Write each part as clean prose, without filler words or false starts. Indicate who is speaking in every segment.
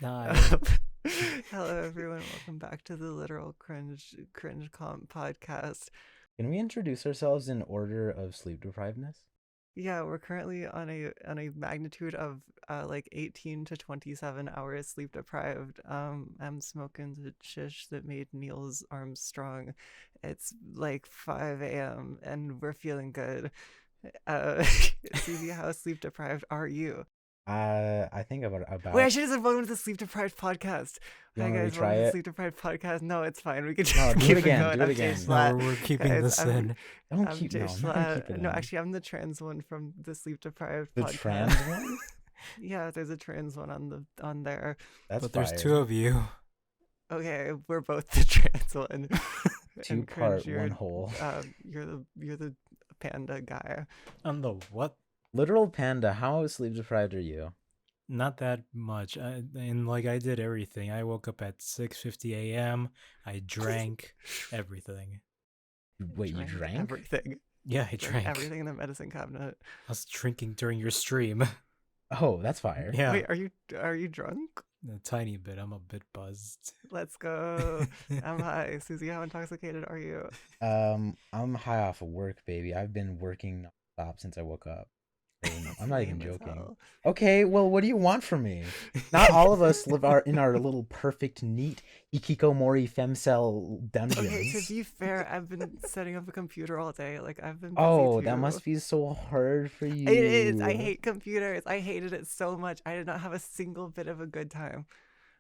Speaker 1: Hi.
Speaker 2: Hello, everyone. Welcome back to the literal cringe Comp Podcast.
Speaker 3: Can we introduce ourselves in order of sleep deprivedness?
Speaker 2: Yeah, we're currently on a magnitude of like 18 to 27 hours sleep deprived. I'm smoking the shish that made Neil's arms strong. It's like 5 a.m. and we're feeling good. Susie, how sleep deprived are you?
Speaker 3: I think
Speaker 2: Wait, I
Speaker 3: about.
Speaker 2: should have said welcome to the Sleep Deprived Podcast.
Speaker 3: You
Speaker 2: Hi
Speaker 3: want to
Speaker 2: guys,
Speaker 3: retry
Speaker 2: welcome to the
Speaker 3: it?
Speaker 2: Sleep Deprived Podcast. No, it's fine. We can
Speaker 3: No,
Speaker 2: just
Speaker 3: do
Speaker 2: keep
Speaker 3: it again.
Speaker 2: going.
Speaker 3: Do it
Speaker 2: I'm
Speaker 3: again.
Speaker 2: Jay
Speaker 1: No,
Speaker 2: Schlatt.
Speaker 1: we're keeping
Speaker 2: Guys,
Speaker 1: this in.
Speaker 3: Don't
Speaker 2: I'm
Speaker 3: keep.
Speaker 2: Jay
Speaker 3: No, I'm not gonna keep
Speaker 2: Schlatt.
Speaker 3: it
Speaker 2: No,
Speaker 3: in.
Speaker 2: actually, I'm the trans one from the Sleep Deprived
Speaker 3: The
Speaker 2: Podcast.
Speaker 3: trans one?
Speaker 2: Yeah, there's a trans one on there.
Speaker 3: That's
Speaker 1: But there's
Speaker 3: fire.
Speaker 1: two of you.
Speaker 2: Okay, we're both the trans one.
Speaker 3: Two
Speaker 2: And
Speaker 3: part,
Speaker 2: Cringe,
Speaker 3: one whole.
Speaker 2: you're the panda guy.
Speaker 1: I'm the what?
Speaker 3: Literal panda. How sleep deprived are you?
Speaker 1: Not that much. I did everything. I woke up at 6:50 a.m. I drank everything.
Speaker 3: Wait, you drank?
Speaker 2: everything?
Speaker 1: Yeah, I drank.
Speaker 2: Everything in the medicine cabinet.
Speaker 1: I was drinking during your stream.
Speaker 3: Oh, that's fire.
Speaker 1: Yeah,
Speaker 2: Wait, are you drunk?
Speaker 1: a tiny bit. I'm a bit buzzed.
Speaker 2: Let's go. I'm high. Susie, how intoxicated are you?
Speaker 3: I'm high off of work, baby. I've been working nonstop since I woke up. I'm not even
Speaker 2: Lame as
Speaker 3: joking.
Speaker 2: hell.
Speaker 3: Okay, well, what do you want from me? Not all of us live in our little perfect, neat Ikikomori femcell dungeons.
Speaker 2: Okay, to be fair, I've been setting up a computer all day. Like, I've been busy
Speaker 3: Oh,
Speaker 2: too.
Speaker 3: that must be so hard for you.
Speaker 2: It is. I hate computers. I hated it so much. I did not have a single bit of a good time.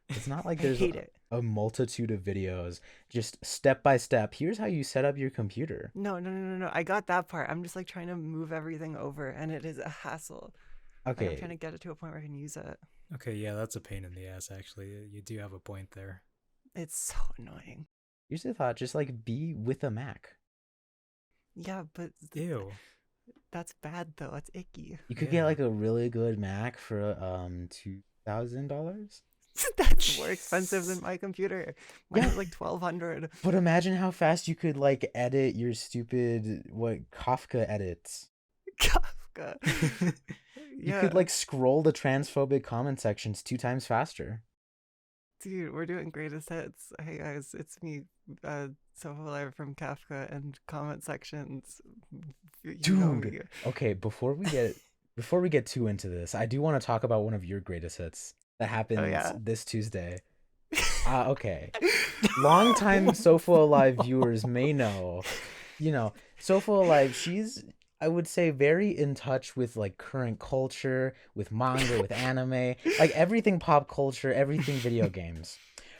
Speaker 3: It's not like
Speaker 2: I
Speaker 3: there's
Speaker 2: hate it.
Speaker 3: a multitude of videos, just step by step. Here's how you set up your computer.
Speaker 2: No. I got that part. I'm just like trying to move everything over, and it is a hassle. Like, I'm
Speaker 3: Okay,
Speaker 2: trying to get it to a point where I can use it.
Speaker 1: Okay, yeah, that's a pain in the ass, actually. You do have a point there.
Speaker 2: It's so annoying.
Speaker 3: here's the thought: just like be with a Mac.
Speaker 2: Yeah, but
Speaker 1: Ew.
Speaker 2: that's bad though. That's icky.
Speaker 3: You could
Speaker 1: Yeah.
Speaker 3: get like a really good Mac for $2,000.
Speaker 2: That's more expensive than my computer. Mine's
Speaker 3: Yeah.
Speaker 2: like 1,200.
Speaker 3: But imagine how fast you could like edit your stupid Kafka edits.
Speaker 2: Kafka.
Speaker 3: You
Speaker 2: Yeah,
Speaker 3: could like scroll the transphobic comment sections 2 times faster.
Speaker 2: dude, we're doing greatest hits. Hey guys, it's me, Sofowo from Kafka and comment sections. You know me.
Speaker 3: Dude. Okay, before we get too into this, I do want to talk about one of your greatest hits that happens
Speaker 2: yeah?
Speaker 3: this Tuesday. Okay. Longtime Sofowo Live viewers may know, Sofowo Live, she's, I would say, very in touch with like current culture, with manga, with anime, like everything pop culture, everything video games.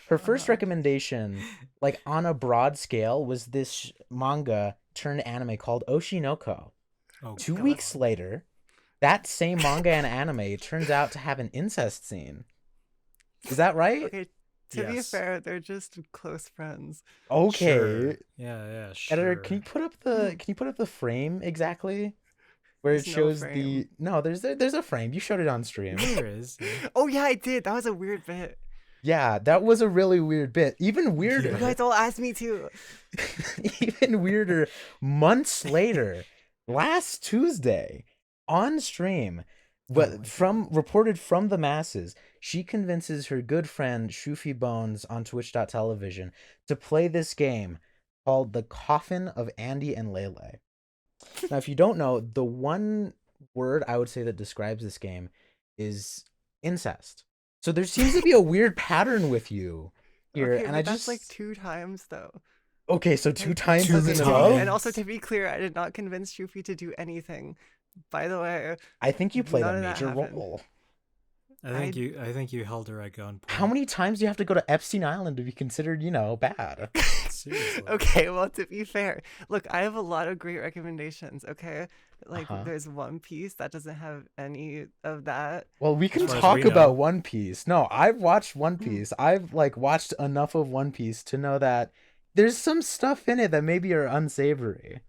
Speaker 3: Her first recommendation, like on a broad scale, was this manga turned anime called Oshinoko.
Speaker 1: Oh,
Speaker 3: 2
Speaker 2: God.
Speaker 3: weeks later, that same manga and anime turns out to have an incest scene. Is that right?
Speaker 2: Okay, to be
Speaker 1: Yes.
Speaker 2: fair, they're just close friends.
Speaker 3: Okay.
Speaker 1: Sure. Yeah, sure.
Speaker 3: Editor, can you put up the frame exactly? Where it
Speaker 2: There's no
Speaker 3: shows
Speaker 2: frame.
Speaker 3: No, there's a frame. You showed it on stream.
Speaker 1: There is. Yeah.
Speaker 2: Oh yeah, I did. That was a weird bit.
Speaker 3: Yeah, that was a really weird bit. Even weirder.
Speaker 2: You guys all asked me to.
Speaker 3: Even weirder, months later, last Tuesday, on stream, reported from the masses, she convinces her good friend Shufi Bones on Twitch.tv to play this game called The Coffin of Andy and Lele. Now, if you don't know, the one word I would say that describes this game is incest. So there seems to be a weird pattern with you here,
Speaker 2: Okay,
Speaker 3: and
Speaker 2: but
Speaker 3: I
Speaker 2: that's
Speaker 3: just
Speaker 2: like 2 times though.
Speaker 3: okay, so 2 times
Speaker 1: Two
Speaker 3: isn't
Speaker 1: times.
Speaker 3: enough.
Speaker 2: And also, to be clear, I did not convince Shufi to do anything. By the way,
Speaker 3: I think you played
Speaker 2: none
Speaker 3: a
Speaker 2: of that
Speaker 3: major
Speaker 2: happened.
Speaker 3: role.
Speaker 1: I think you held her at gunpoint.
Speaker 3: How many times do you have to go to Epstein Island to be considered, bad?
Speaker 1: Seriously.
Speaker 2: Okay, well, to be fair, look, I have a lot of great recommendations, okay? Like,
Speaker 3: Uh-huh.
Speaker 2: there's One Piece that doesn't have any of that.
Speaker 3: Well, we can
Speaker 1: As far as
Speaker 3: talk
Speaker 1: we know.
Speaker 3: about One Piece. No, I've watched One Piece. I've watched enough of One Piece to know that there's some stuff in it that maybe are unsavory.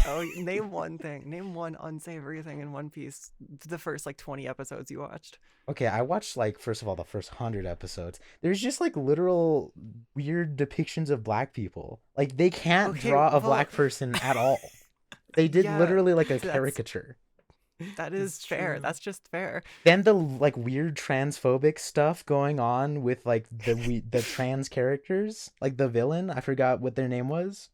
Speaker 2: Oh, name one thing. Name one unsavory thing in One Piece. The first, 20 episodes you watched.
Speaker 3: Okay, I watched first of all the first 100 episodes. There's just literal weird depictions of black people. Like they can't
Speaker 2: Okay,
Speaker 3: draw a
Speaker 2: well-
Speaker 3: black person at all. They did
Speaker 2: Yeah,
Speaker 3: literally a
Speaker 2: that's-
Speaker 3: caricature.
Speaker 2: That is
Speaker 1: It's
Speaker 2: fair.
Speaker 1: true.
Speaker 2: That's just fair.
Speaker 3: Then the like weird transphobic stuff going on with like the trans characters, like the villain, I forgot what their name was.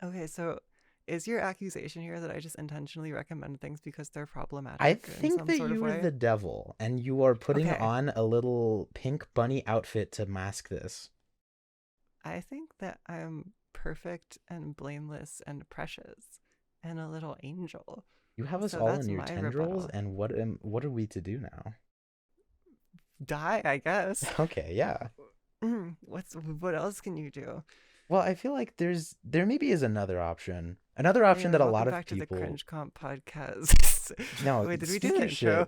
Speaker 2: Okay, so is your accusation here that I just intentionally recommend things because they're problematic
Speaker 3: I
Speaker 2: in
Speaker 3: think
Speaker 2: some
Speaker 3: that
Speaker 2: sort of
Speaker 3: you are
Speaker 2: way?
Speaker 3: the devil and you are putting
Speaker 2: Okay.
Speaker 3: on a little pink bunny outfit to mask this.
Speaker 2: I think that I'm perfect and blameless and precious and a little angel.
Speaker 3: You have us
Speaker 2: So
Speaker 3: all
Speaker 2: that's
Speaker 3: in your
Speaker 2: my
Speaker 3: tendrils,
Speaker 2: rebuttal.
Speaker 3: and what are we to do now?
Speaker 2: Die, I guess.
Speaker 3: Okay, yeah.
Speaker 2: What else can you do?
Speaker 3: Well, I feel like there maybe is another option. Another option that a
Speaker 2: Welcome
Speaker 3: lot of
Speaker 2: back to the
Speaker 3: people.
Speaker 2: Cringe Comp Podcast.
Speaker 3: No,
Speaker 2: Wait, did we do
Speaker 3: speak
Speaker 2: the
Speaker 3: your
Speaker 2: intro?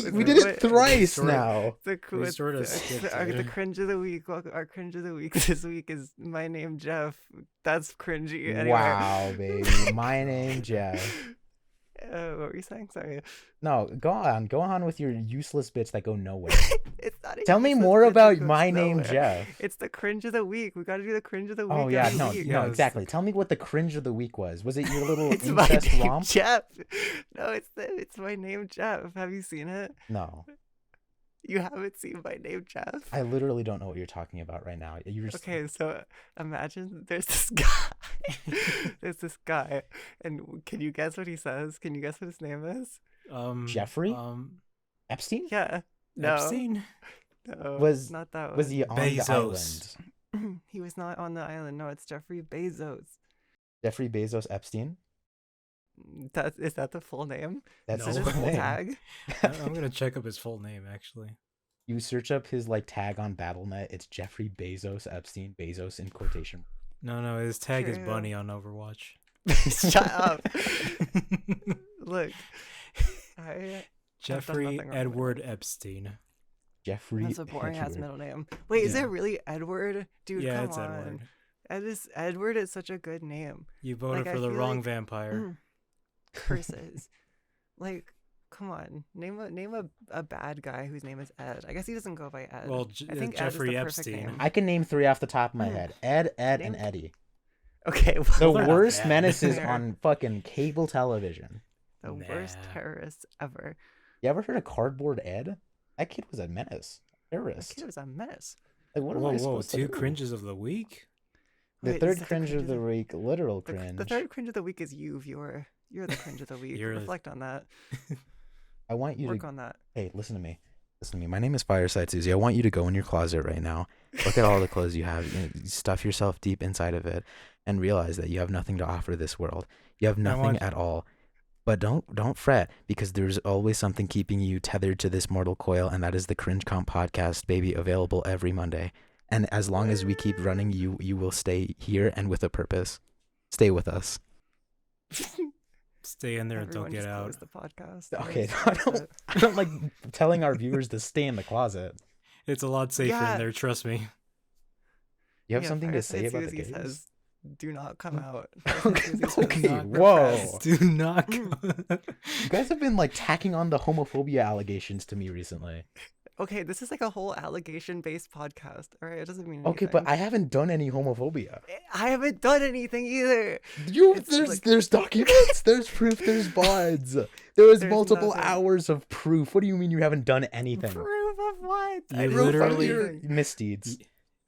Speaker 3: shit. We did it thrice now.
Speaker 1: We sort of skipped
Speaker 2: The
Speaker 1: it.
Speaker 2: cringe of the week. Our cringe of the week this week is my name Jeff. That's cringy. Anyway.
Speaker 3: Wow, baby. My name Jeff.
Speaker 2: What were you saying? Sorry.
Speaker 3: No, go on with your useless bits that go nowhere.
Speaker 2: It's not.
Speaker 3: Tell me
Speaker 2: useless
Speaker 3: more
Speaker 2: bit that
Speaker 3: about
Speaker 2: goes
Speaker 3: my name
Speaker 2: nowhere.
Speaker 3: Jeff.
Speaker 2: It's the cringe of the week. We got to do the cringe of the week.
Speaker 3: Oh yeah,
Speaker 2: every
Speaker 3: no,
Speaker 2: week.
Speaker 3: no,
Speaker 1: Yes.
Speaker 3: exactly. Tell me what the cringe of the week was. Was it your little
Speaker 2: It's my
Speaker 3: incest
Speaker 2: name
Speaker 3: romp?
Speaker 2: Jeff. No, it's my name Jeff. Have you seen it?
Speaker 3: No,
Speaker 2: You haven't seen my name Jeff.
Speaker 3: I literally don't know what you're talking about right now. You're
Speaker 2: Okay, so imagine there's this guy. There's this guy, and can you guess what he says? Can you guess what his name is?
Speaker 3: Jeffrey Epstein.
Speaker 2: Yeah. No.
Speaker 1: Epstein.
Speaker 2: No.
Speaker 3: Was-
Speaker 2: not that one.
Speaker 3: Was he on the
Speaker 1: Bezos.
Speaker 3: island?
Speaker 2: He was not on the island. No, it's Jeffrey Bezos.
Speaker 3: Jeffrey Bezos Epstein.
Speaker 2: Is that the full name?
Speaker 3: That's
Speaker 1: No.
Speaker 2: Is
Speaker 3: his
Speaker 2: that his
Speaker 3: full
Speaker 2: full
Speaker 3: name.
Speaker 2: tag?
Speaker 1: I'm gonna check up his full name actually.
Speaker 3: You search up his like tag on BattleNet. It's Jeffrey Bezos Epstein. Bezos in quotation.
Speaker 1: No, his tag is
Speaker 2: True.
Speaker 1: Bunny on Overwatch.
Speaker 2: Shut up. Look, I
Speaker 1: Jeffrey
Speaker 2: nothing wrong with
Speaker 1: Edward Epstein.
Speaker 3: Jeffrey.
Speaker 2: That's a boring ass
Speaker 3: Edward.
Speaker 2: middle name. Wait, is
Speaker 1: Yeah.
Speaker 2: it really Edward? Dude,
Speaker 1: Yeah,
Speaker 2: come
Speaker 1: it's
Speaker 2: on.
Speaker 1: Edward.
Speaker 2: Edward is such a good name.
Speaker 1: You voted
Speaker 2: Like, I
Speaker 1: for the
Speaker 2: feel
Speaker 1: wrong
Speaker 2: like-
Speaker 1: vampire.
Speaker 2: Curses. Like, come on. Name a bad guy whose name is Ed. I guess he doesn't go by Ed.
Speaker 1: Well,
Speaker 2: I think Ed is
Speaker 1: Jeffrey
Speaker 2: the perfect
Speaker 1: Epstein.
Speaker 2: name.
Speaker 3: I can name 3 off the top of my head. Ed, and
Speaker 2: Name-
Speaker 3: Eddie.
Speaker 2: Okay, well,
Speaker 3: The
Speaker 1: they're not
Speaker 3: worst
Speaker 1: bad.
Speaker 3: menaces
Speaker 2: Fair.
Speaker 3: on fucking cable television.
Speaker 2: the worst
Speaker 1: Nah.
Speaker 2: terrorists ever.
Speaker 3: You ever heard of Cardboard Ed? That kid was a menace.
Speaker 2: That
Speaker 3: Terrorist.
Speaker 2: kid was a mess.
Speaker 3: Like, what am
Speaker 1: Whoa,
Speaker 3: I
Speaker 1: whoa,
Speaker 3: supposed to
Speaker 1: 2
Speaker 3: do?
Speaker 1: cringes of the week?
Speaker 3: The
Speaker 2: Wait,
Speaker 3: third
Speaker 2: is that
Speaker 3: cringe of the week, literal cringe.
Speaker 2: The third cringe of the week is you, viewer. You're the cringe of the week.
Speaker 1: You're-
Speaker 2: Reflect on that.
Speaker 3: I want you
Speaker 2: Work
Speaker 3: to.
Speaker 2: on that.
Speaker 3: Hey, listen to me. Listen to me. My name is FiresideSusie. I want you to go in your closet right now. Look at all the clothes you have. Stuff yourself deep inside of it, and realize that you have nothing to offer this world. You have nothing
Speaker 1: want-
Speaker 3: at all. But don't fret, because there's always something keeping you tethered to this mortal coil, and that is the Cringe Comp Podcast, baby, available every Monday. And as long as we keep running, you will stay here and with a purpose. Stay with us.
Speaker 1: Stay in there and
Speaker 2: Everyone
Speaker 1: don't get
Speaker 2: just
Speaker 1: out.
Speaker 2: close the podcast.
Speaker 3: Okay,
Speaker 2: That's it.
Speaker 3: I don't like telling our viewers to stay in the closet.
Speaker 1: It's a lot safer
Speaker 2: Yeah.
Speaker 1: in there, trust me.
Speaker 3: You have
Speaker 2: Yeah,
Speaker 3: something to say
Speaker 2: Fireside
Speaker 3: about the
Speaker 2: Susie
Speaker 3: gays?
Speaker 2: says, do not come out.
Speaker 3: Okay,
Speaker 2: Fireside Susie says,
Speaker 3: okay,
Speaker 2: "Not
Speaker 3: whoa.
Speaker 2: repressed."
Speaker 1: Do not
Speaker 3: You guys have been like tacking on the homophobia allegations to me recently.
Speaker 2: Okay, this is like a whole allegation-based podcast. All right, it doesn't mean
Speaker 3: Okay, but
Speaker 2: anything.
Speaker 3: I haven't done any homophobia.
Speaker 2: I haven't done anything either. It's
Speaker 3: There's
Speaker 2: like-
Speaker 3: there's documents, there's proof, there's VODs. There was
Speaker 2: There's
Speaker 3: multiple
Speaker 2: nothing.
Speaker 3: hours of proof. What do you mean you haven't done anything?
Speaker 2: Proof of what?
Speaker 1: You
Speaker 2: I didn't
Speaker 3: Proof
Speaker 2: do
Speaker 3: of
Speaker 1: literally-
Speaker 3: your
Speaker 2: anything.
Speaker 3: misdeeds.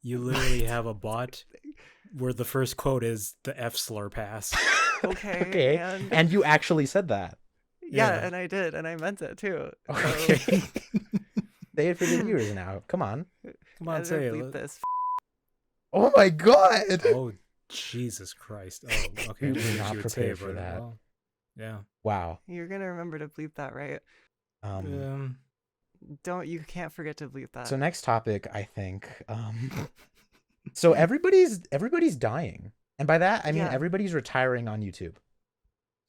Speaker 1: You literally have a bot where the first quote is the F slur pass.
Speaker 2: Okay.
Speaker 3: Okay,
Speaker 2: And,
Speaker 3: and you actually said that.
Speaker 2: yeah,
Speaker 1: yeah.
Speaker 2: and I did, and I meant it too. So,
Speaker 3: Okay. Say it for the viewers now. Come on.
Speaker 1: Come on,
Speaker 2: editor,
Speaker 1: say
Speaker 2: bleep
Speaker 1: it.
Speaker 2: this.
Speaker 3: Oh my god.
Speaker 1: Oh, Jesus Christ. Oh, okay. I
Speaker 3: We
Speaker 1: didn't
Speaker 3: were
Speaker 1: think
Speaker 3: not
Speaker 1: you would say
Speaker 3: prepared
Speaker 1: it,
Speaker 3: for
Speaker 1: but,
Speaker 3: that.
Speaker 1: well, yeah.
Speaker 3: Wow.
Speaker 2: You're gonna remember to bleep that, right?
Speaker 3: Um
Speaker 2: You can't forget to bleep that.
Speaker 3: so next topic, I think. So everybody's dying. And by that I mean
Speaker 2: Yeah.
Speaker 3: everybody's retiring on YouTube.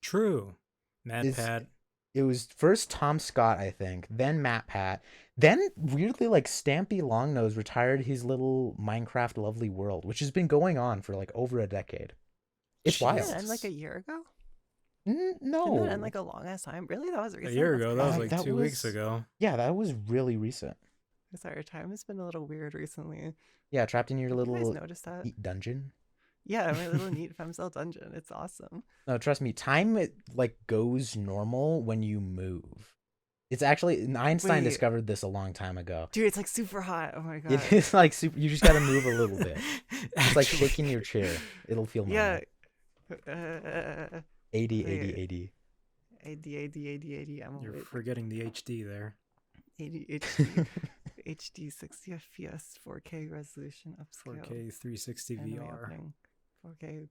Speaker 1: True. Mad
Speaker 3: Is-
Speaker 1: Pat.
Speaker 3: It was first Tom Scott, I think, then Matt Pat, then weirdly like Stampy Longnose retired his little Minecraft Lovely World, which has been going on for like over a decade. It's
Speaker 2: Didn't
Speaker 3: wild.
Speaker 2: it end like a year ago?
Speaker 3: No.
Speaker 2: Didn't it end like a long ass time? Really? That was
Speaker 1: A
Speaker 2: recent?
Speaker 1: year
Speaker 2: That's
Speaker 1: ago. That was
Speaker 3: Uh,
Speaker 1: like
Speaker 3: that
Speaker 1: 2 weeks
Speaker 3: was-
Speaker 1: ago.
Speaker 3: Yeah, that was really recent.
Speaker 2: crazy. Sorry, time has been a little weird recently.
Speaker 3: Yeah, trapped in your
Speaker 2: Have you guys
Speaker 3: little
Speaker 2: noticed that?
Speaker 3: dungeon.
Speaker 2: Yeah, my little neat femcel dungeon. It's awesome.
Speaker 3: No, trust me, time like goes normal when you move. It's actually Einstein
Speaker 2: Wait.
Speaker 3: discovered this a long time ago.
Speaker 2: Dude, it's like super hot. Oh my god.
Speaker 3: It is like super. You just gotta move a little bit. It's like shaking your chair. It'll feel normal.
Speaker 2: Yeah.
Speaker 3: 80,
Speaker 2: Wait.
Speaker 3: 80, 80.
Speaker 2: AD. I'm
Speaker 1: You're
Speaker 2: awake.
Speaker 1: forgetting the HD there.
Speaker 2: 80 HD. HD 60 FPS 4K resolution upscale.
Speaker 1: 4K 360
Speaker 2: Anime
Speaker 1: VR.
Speaker 2: opening, 4K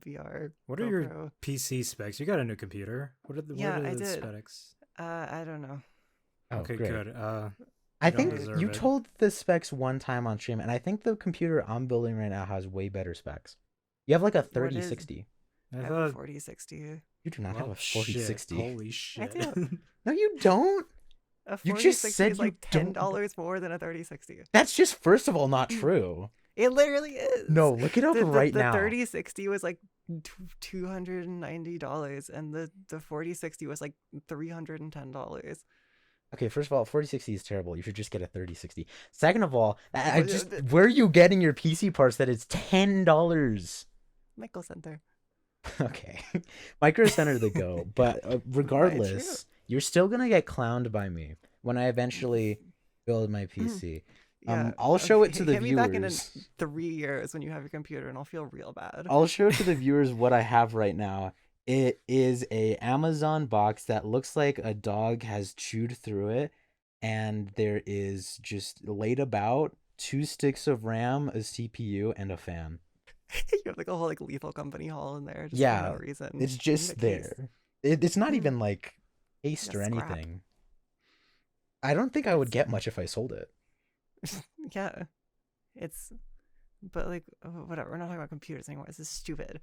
Speaker 2: VR.
Speaker 1: What are your
Speaker 2: GoPro.
Speaker 1: PC specs? You got a new computer. What are the,
Speaker 2: Yeah,
Speaker 1: what are
Speaker 2: I
Speaker 1: the
Speaker 2: did.
Speaker 1: specs?
Speaker 2: I don't know.
Speaker 3: Oh,
Speaker 1: Okay,
Speaker 3: great.
Speaker 1: good.
Speaker 3: I
Speaker 1: don't
Speaker 3: think
Speaker 1: deserve
Speaker 3: you
Speaker 1: it.
Speaker 3: told the specs one time on stream, and I think the computer I'm building right now has way better specs. You have like a
Speaker 2: What is-
Speaker 3: 3060.
Speaker 2: I
Speaker 1: I
Speaker 2: have a
Speaker 1: thought.
Speaker 2: 4060.
Speaker 3: You do not
Speaker 1: Well,
Speaker 3: have a
Speaker 1: shit.
Speaker 3: 4060.
Speaker 1: Holy shit.
Speaker 2: do.
Speaker 3: No, you don't.
Speaker 2: A
Speaker 3: You
Speaker 2: 4060
Speaker 3: just said
Speaker 2: is like
Speaker 3: you don't-
Speaker 2: $10 more than a 3060.
Speaker 3: That's just first of all not true.
Speaker 2: It literally is.
Speaker 3: No, look it up right
Speaker 2: the
Speaker 3: now.
Speaker 2: 3060 was like $290, and the 4060 was like $310.
Speaker 3: Okay, first of all, 4060 is terrible. You should just get a 3060. Second of all, where are you getting your PC parts that it's $10?
Speaker 2: Michael Center.
Speaker 3: Okay, Micro Center the go. But regardless, you're still gonna get clowned by me when I eventually build my PC.
Speaker 2: Yeah,
Speaker 3: I'll show it to the
Speaker 2: hit me back in
Speaker 3: viewers.
Speaker 2: 3 years when you have your computer, and I'll feel real bad.
Speaker 3: I'll show to the viewers what I have right now. It is a Amazon box that looks like a dog has chewed through it, and there is just laid about 2 sticks of RAM, a CPU, and a fan.
Speaker 2: You have like a whole like Lethal Company haul in there, just
Speaker 3: Yeah,
Speaker 2: for no reason.
Speaker 3: It's
Speaker 2: You need
Speaker 3: just
Speaker 2: a case.
Speaker 3: there. It's not
Speaker 2: Mm.
Speaker 3: even like cased or
Speaker 2: Yeah, scrap.
Speaker 3: anything. I don't think I would get much if I sold it.
Speaker 2: Yeah, but like whatever. We're not talking about computers anymore. This is stupid.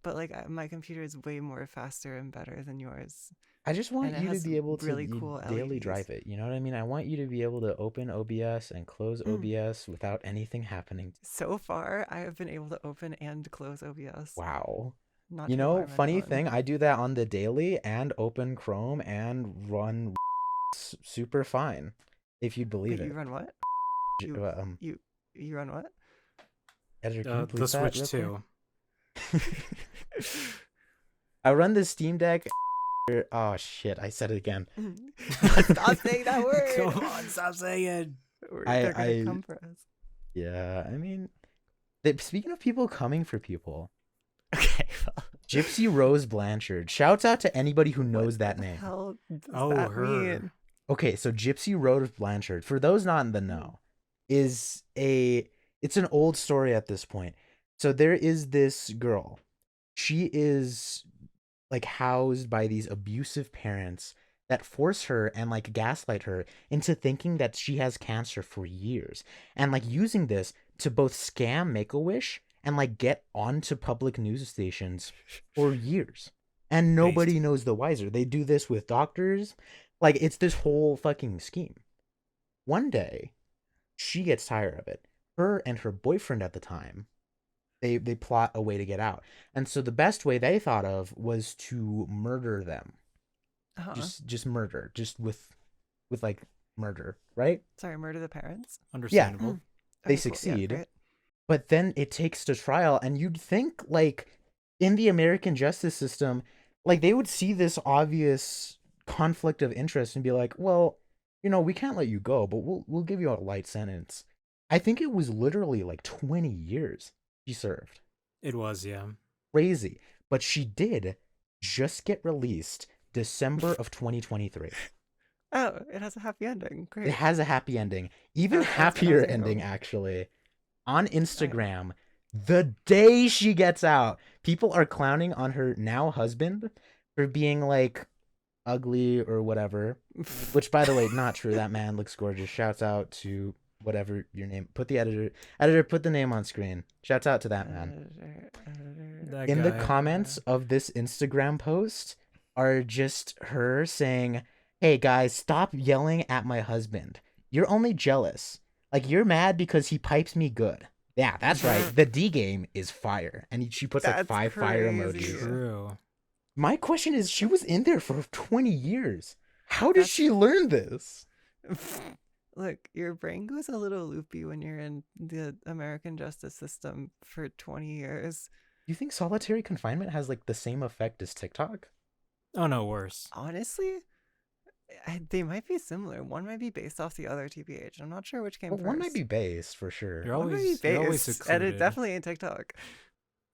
Speaker 2: But like my computer is way more faster and better than yours.
Speaker 3: I just want
Speaker 2: And it
Speaker 3: you to
Speaker 2: has
Speaker 3: be able
Speaker 2: really
Speaker 3: to
Speaker 2: cool
Speaker 3: daily
Speaker 2: LEDs.
Speaker 3: drive it. You know what I mean? I want you to be able to open OBS and close OBS without anything happening.
Speaker 2: So far, I have been able to open and close OBS.
Speaker 3: Wow.
Speaker 2: Not
Speaker 3: You
Speaker 2: to
Speaker 3: know,
Speaker 2: rely on my
Speaker 3: funny
Speaker 2: phone.
Speaker 3: thing, I do that on the daily and open Chrome and run super fine, if you'd believe
Speaker 2: Wait,
Speaker 3: it.
Speaker 2: you run what? You run what?
Speaker 3: Editor, can you
Speaker 1: The
Speaker 3: please that
Speaker 1: Switch
Speaker 3: real
Speaker 1: 2.
Speaker 3: quick? I run the Steam Deck. Oh shit! I said it again.
Speaker 2: Stop saying that word.
Speaker 1: Come on, stop saying it.
Speaker 2: They're gonna come for us.
Speaker 3: Yeah, I mean, speaking of people coming for people,
Speaker 2: Okay. Well,
Speaker 3: Gypsy Rose Blanchard. Shouts out to anybody who knows that
Speaker 2: what the
Speaker 3: name.
Speaker 2: hell does
Speaker 1: Oh,
Speaker 2: that
Speaker 1: her.
Speaker 2: mean?
Speaker 3: Okay, so Gypsy Rose Blanchard, for those not in the know, it's an old story at this point. So there is this girl. She is like housed by these abusive parents that force her and like gaslight her into thinking that she has cancer for years, and like using this to both scam Make-A-Wish and like get onto public news stations for years. And nobody knows the wiser. They do this with doctors. Like, it's this whole fucking scheme. One day, she gets tired of it. Her and her boyfriend at the time, they plot a way to get out. And so the best way they thought of was to murder them.
Speaker 2: Uh-huh.
Speaker 3: Just murder. Just with like murder, right?
Speaker 2: Sorry, murder the parents.
Speaker 1: Understandable.
Speaker 3: They
Speaker 2: Okay, cool. Yeah,
Speaker 3: succeed.
Speaker 2: great.
Speaker 3: But then it takes to trial, and you'd think, like, in the American justice system, like, they would see this obvious conflict of interest and be like, well, you know, we can't let you go, but we'll give you a light sentence. I think it was literally like 20 years she served.
Speaker 1: It was, yeah.
Speaker 3: Crazy. But she did just get released December of 2023.
Speaker 2: Oh, it has a happy ending. Great.
Speaker 3: It has a happy ending. Even
Speaker 2: That's what I was
Speaker 3: happier
Speaker 2: gonna
Speaker 3: ending,
Speaker 2: go.
Speaker 3: actually. On Instagram, the day she gets out, people are clowning on her now husband for being like ugly or whatever. Which, by the way, not true. That man looks gorgeous. Shouts out to whatever your name. Put the editor, put the name on screen. Shouts out to that man.
Speaker 1: That
Speaker 3: In the
Speaker 1: guy,
Speaker 3: comments of this Instagram post are just her saying, "Hey guys, stop yelling at my husband. You're only jealous. Like, you're mad because he pipes me good." Yeah, that's right. The D game is fire. And she puts like
Speaker 2: That's
Speaker 3: 5 fire
Speaker 2: crazy.
Speaker 3: emojis.
Speaker 1: True.
Speaker 3: My question is, she was in there for 20 years. How did she learn this?
Speaker 2: Look, your brain goes a little loopy when you're in the American justice system for 20 years.
Speaker 3: You think solitary confinement has like the same effect as TikTok?
Speaker 1: Oh no, worse.
Speaker 2: Honestly, they might be similar. One might be based off the other, TBH. I'm not sure which came first.
Speaker 3: One might be based for sure.
Speaker 1: You're
Speaker 2: One might be
Speaker 1: always you're always
Speaker 2: based, and it
Speaker 1: secluded
Speaker 2: definitely ain't TikTok.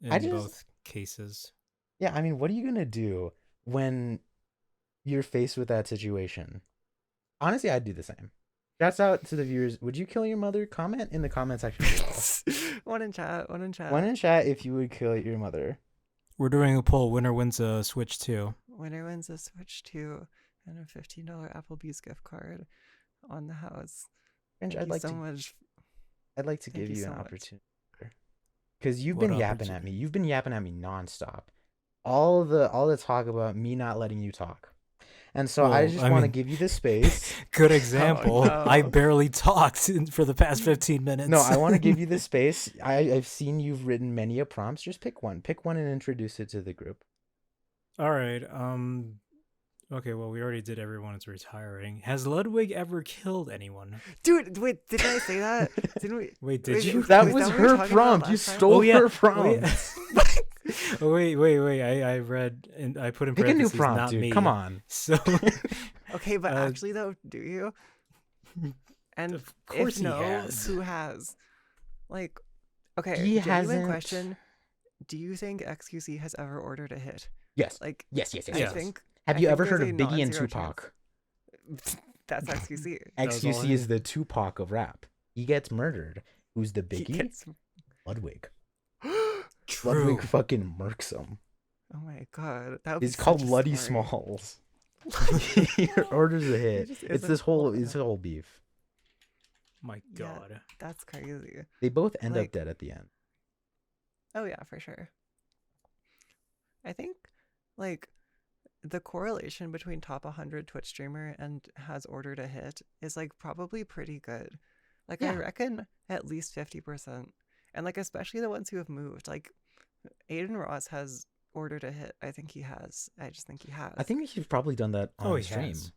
Speaker 1: in both cases.
Speaker 3: Yeah, I mean, what are you gonna do when you're faced with that situation? Honestly, I'd do the same. Shouts out to the viewers. Would you kill your mother? Comment in the comment section below.
Speaker 2: One in chat.
Speaker 3: One in chat if you would kill your mother.
Speaker 1: We're doing a poll. Winner wins a Switch 2.
Speaker 2: Winner wins a Switch 2 and a $15 Applebee's gift card on the house.
Speaker 3: Cringe,
Speaker 2: Thank you so much.
Speaker 3: I'd like to
Speaker 2: Thank
Speaker 3: give
Speaker 2: you
Speaker 3: you
Speaker 2: so
Speaker 3: an
Speaker 2: much.
Speaker 3: opportunity. Because you've
Speaker 1: What
Speaker 3: been yapping at me. You've been yapping at me nonstop. All the talk about me not letting you talk. And so I
Speaker 1: Well,
Speaker 3: just
Speaker 1: I
Speaker 3: want to
Speaker 1: mean,
Speaker 3: give you the space.
Speaker 1: Good example.
Speaker 2: no.
Speaker 1: I barely talked for the past 15 minutes.
Speaker 3: No, I want to give you the space. I've seen you've written many a prompts. Just pick one. Pick one and introduce it to the group.
Speaker 1: All right. Okay, well, we already did everyone is retiring. Has Ludwig ever killed anyone?
Speaker 2: Dude, wait, didn't I say that? Didn't we?
Speaker 1: Wait, did you?
Speaker 3: That
Speaker 2: Was
Speaker 3: was
Speaker 2: that what we were
Speaker 3: her
Speaker 2: talking about
Speaker 3: prompt. You
Speaker 2: last time?
Speaker 3: stole
Speaker 1: Oh, yeah.
Speaker 3: her
Speaker 1: Oh,
Speaker 3: prompt.
Speaker 1: yeah. Oh, wait. I read and I put in
Speaker 3: Pick a new
Speaker 1: parentheses,
Speaker 3: prompt,
Speaker 1: not
Speaker 3: dude.
Speaker 1: me.
Speaker 3: Come on.
Speaker 1: So,
Speaker 2: Okay, but
Speaker 1: Uh,
Speaker 2: actually though, do you? And
Speaker 1: of course
Speaker 2: if
Speaker 1: he
Speaker 2: no,
Speaker 1: has.
Speaker 2: who has? Like, okay,
Speaker 3: He
Speaker 2: genuine
Speaker 3: hasn't.
Speaker 2: question. Do you think XQC has ever ordered a hit?
Speaker 3: Yes.
Speaker 2: Like,
Speaker 3: Yes.
Speaker 2: I
Speaker 1: Yes.
Speaker 2: think.
Speaker 3: Have
Speaker 2: I
Speaker 3: you
Speaker 2: think
Speaker 3: ever heard
Speaker 2: there's
Speaker 3: of
Speaker 2: a
Speaker 3: Biggie and
Speaker 2: non-zero
Speaker 3: Tupac?
Speaker 2: chance. That's XQC.
Speaker 1: That was all
Speaker 3: XQC
Speaker 1: him.
Speaker 3: is the Tupac of rap. He gets murdered. Who's the
Speaker 2: He
Speaker 3: Biggie?
Speaker 2: gets-
Speaker 3: Ludwig.
Speaker 1: true.
Speaker 3: Ludwig fucking murks him.
Speaker 2: Oh my god, that would
Speaker 3: It's
Speaker 2: be
Speaker 3: called
Speaker 2: such a
Speaker 3: Luddy
Speaker 2: story.
Speaker 3: Smalls. He orders a hit.
Speaker 2: just
Speaker 3: It's
Speaker 2: isn't
Speaker 3: this whole
Speaker 2: cool
Speaker 3: it's a whole beef.
Speaker 1: My
Speaker 2: Yeah.
Speaker 1: God.
Speaker 2: That's crazy.
Speaker 3: They both end up
Speaker 2: Like-
Speaker 3: dead at the end.
Speaker 2: Oh yeah, for sure. I think like the correlation between top 100 Twitch streamer and has ordered a hit is like probably pretty good. Like I
Speaker 3: Yeah.
Speaker 2: reckon at least 50%. And like especially the ones who have moved. Like Aiden Ross has ordered a hit. I think he has. I just think he has.
Speaker 3: I think he's probably done that on
Speaker 1: Oh, he
Speaker 3: stream.
Speaker 1: has.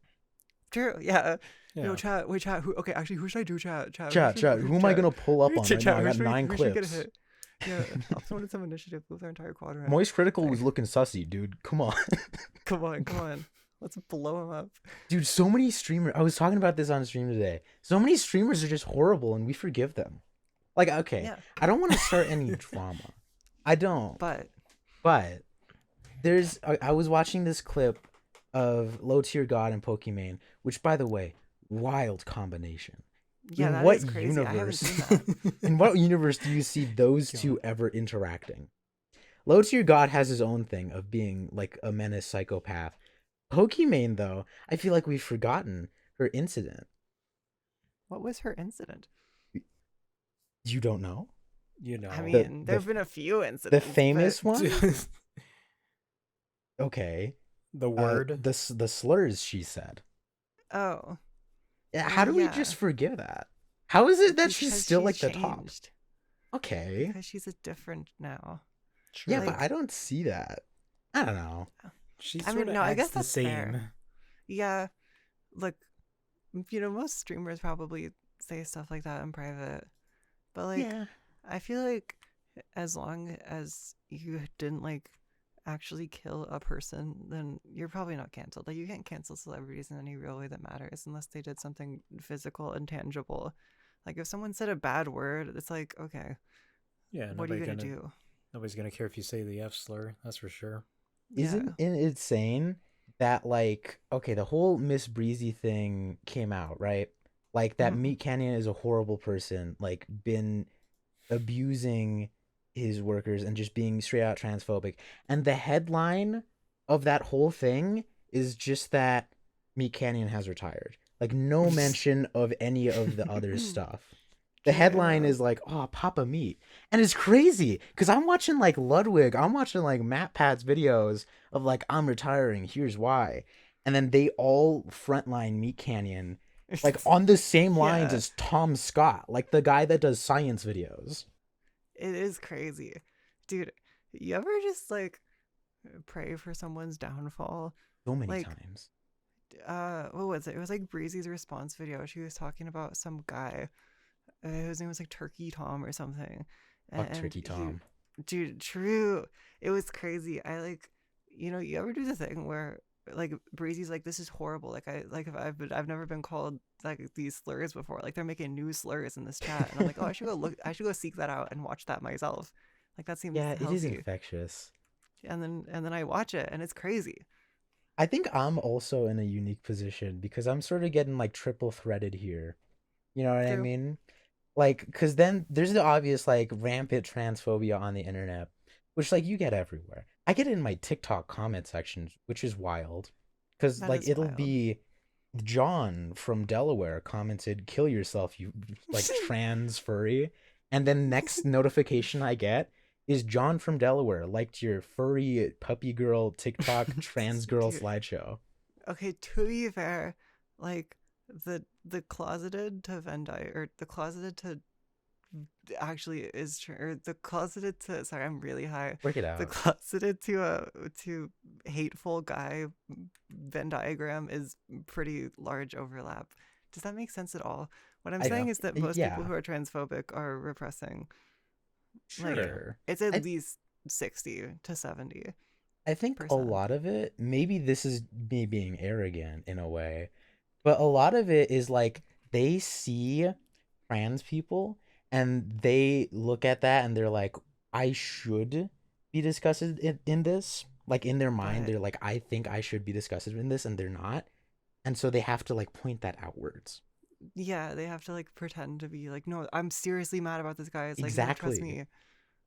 Speaker 2: True. Yeah.
Speaker 1: Yeah.
Speaker 2: No, chat. Wait, chat. Who? Okay, actually, who should I do? Chat.
Speaker 3: Chat. Who am I gonna pull up on right now? I got 9
Speaker 2: Who should get a
Speaker 3: clips.
Speaker 2: hit? Yeah. Help someone in some initiative. Move their entire quadrant.
Speaker 3: Moist Critical was looking sussy, dude. Come on.
Speaker 2: Come on. Let's blow him up.
Speaker 3: Dude, so many streamers. I was talking about this on stream today. So many streamers are just horrible and we forgive them. Like, okay,
Speaker 2: Yeah.
Speaker 3: I don't want to start any drama. I don't.
Speaker 2: But
Speaker 3: there's I was watching this clip of Low Tier God and Pokimane, which by the way, wild combination.
Speaker 2: yeah,
Speaker 3: In
Speaker 2: that
Speaker 3: what
Speaker 2: is crazy. I haven't
Speaker 3: universe?
Speaker 2: seen that.
Speaker 3: In what universe do you see those two ever interacting? Low Tier God has his own thing of being like a menace psychopath. Pokimane, though, I feel like we've forgotten her incident.
Speaker 2: What was her incident?
Speaker 3: You don't know?
Speaker 1: You know.
Speaker 2: I mean, there have been a few incidents.
Speaker 3: The famous
Speaker 2: but-
Speaker 3: one? Okay.
Speaker 1: the word.
Speaker 3: The slurs she said.
Speaker 2: Oh.
Speaker 3: Yeah, how do we
Speaker 2: yeah.
Speaker 3: just forgive that? How is it that she's
Speaker 2: because
Speaker 3: still like the top?
Speaker 2: changed.
Speaker 3: Okay.
Speaker 2: Because she's a different now.
Speaker 3: Yeah,
Speaker 2: Like-
Speaker 3: but I don't see that. I don't know.
Speaker 1: She
Speaker 2: I
Speaker 1: sort
Speaker 2: mean,
Speaker 1: of
Speaker 2: no, I
Speaker 1: acts
Speaker 2: guess
Speaker 1: the
Speaker 2: that's
Speaker 1: same.
Speaker 2: fair. Yeah. Look, most streamers probably say stuff like that in private. But like, I feel like as long as you didn't like actually kill a person, then you're probably not canceled. Like you can't cancel celebrities in any real way that matters unless they did something physical and tangible. Like if someone said a bad word, it's like, okay,
Speaker 1: Yeah,
Speaker 2: what are you gonna do?
Speaker 1: Nobody's gonna care if you say the F slur. That's for sure.
Speaker 3: Isn't it insane that like okay, the whole Miss Breezy thing came out, right? Like that
Speaker 2: Mhm.
Speaker 3: Meat Canyon is a horrible person, like been abusing his workers and just being straight out transphobic. And the headline of that whole thing is just that Meat Canyon has retired. Like no mention of any of the other stuff. The headline is like, "Oh, Papa Meat," and it's crazy because I'm watching like Ludwig, I'm watching like Matt Pat's videos of like I'm retiring. Here's why, and then they all frontline Meat Canyon like on the same lines
Speaker 2: Yeah.
Speaker 3: as Tom Scott, like the guy that does science videos.
Speaker 2: It is crazy. Dude, you ever just like pray for someone's downfall?
Speaker 3: So many
Speaker 2: Like,
Speaker 3: times.
Speaker 2: what was it? It was like Breezy's response video. She was talking about some guy. His name was like Turkey Tom or something.
Speaker 3: Fuck Turkey Tom.
Speaker 2: Dude, true. It was crazy. I like, you ever do the thing where like Breezy's like, this is horrible. Like I've never been called like these slurs before. Like they're making new slurs in this chat, and I'm like, oh, I should go seek that out and watch that myself. Like that seems
Speaker 3: Yeah,
Speaker 2: healthy.
Speaker 3: it is infectious.
Speaker 2: And then I watch it, and it's crazy.
Speaker 3: I think I'm also in a unique position because I'm sort of getting like triple threaded here. You know what I
Speaker 2: True.
Speaker 3: mean? Like, because then there's the obvious like rampant transphobia on the internet, which like you get everywhere. I get it in my TikTok comment sections, which is wild. Because
Speaker 2: That
Speaker 3: like
Speaker 2: is
Speaker 3: it'll
Speaker 2: wild.
Speaker 3: be John from Delaware commented, "Kill yourself, you like trans furry." And then next notification I get is John from Delaware liked your furry puppy girl TikTok trans girl
Speaker 2: Dude.
Speaker 3: slideshow.
Speaker 2: Okay, to be fair, like the closeted to Venn di or the closeted to actually is true, or the closeted to, sorry, I'm really high.
Speaker 3: Work it
Speaker 2: The
Speaker 3: out.
Speaker 2: closeted to hateful guy Venn diagram is pretty large overlap. Does that make sense at all? What I'm
Speaker 3: I
Speaker 2: saying
Speaker 3: know.
Speaker 2: is that most
Speaker 3: Yeah.
Speaker 2: people who are transphobic are repressing. Like,
Speaker 3: Sure.
Speaker 2: it's at
Speaker 3: I-
Speaker 2: least 60 to 70.
Speaker 3: I think a
Speaker 2: percent.
Speaker 3: lot of it, maybe this is me being arrogant in a way, but a lot of it is like they see trans people and they look at that and they're like, I should be discussed in this. Like in their mind,
Speaker 2: But
Speaker 3: they're like, I think I should be discussed in this, and they're not. And so they have to like point that outwards.
Speaker 2: yeah, they have to like pretend to be like, no, I'm seriously mad about this guy. It's like, no, trust
Speaker 3: Exactly.
Speaker 2: me.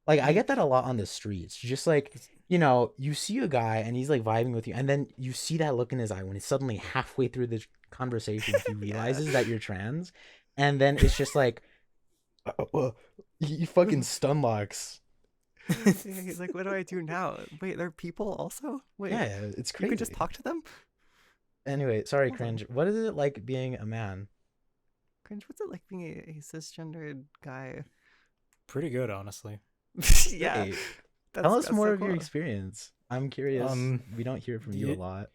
Speaker 3: Like I
Speaker 2: Like,
Speaker 3: get that a lot on the streets. Just like, you see a guy and he's like vibing with you, and then you see that look in his eye when he's suddenly halfway through the conversation, he
Speaker 2: Yeah.
Speaker 3: realizes that you're trans, and then it's just like, he fucking stun locks.
Speaker 2: he's like, what do I do now? Wait, they're people also? Wait,
Speaker 3: Yeah, it's
Speaker 2: you
Speaker 3: crazy.
Speaker 2: could just talk to them?
Speaker 3: Anyway, sorry,
Speaker 2: Hold on.
Speaker 3: cringe. What is it like being a man?
Speaker 2: Cringe, what's it like being a cisgendered guy?
Speaker 1: Pretty good, honestly.
Speaker 2: Yeah.
Speaker 3: Hey,
Speaker 2: That's,
Speaker 3: tell us
Speaker 2: that's
Speaker 3: more
Speaker 2: so
Speaker 3: of your
Speaker 2: cool.
Speaker 3: experience. I'm curious. We don't hear from you a
Speaker 1: ye-
Speaker 3: lot.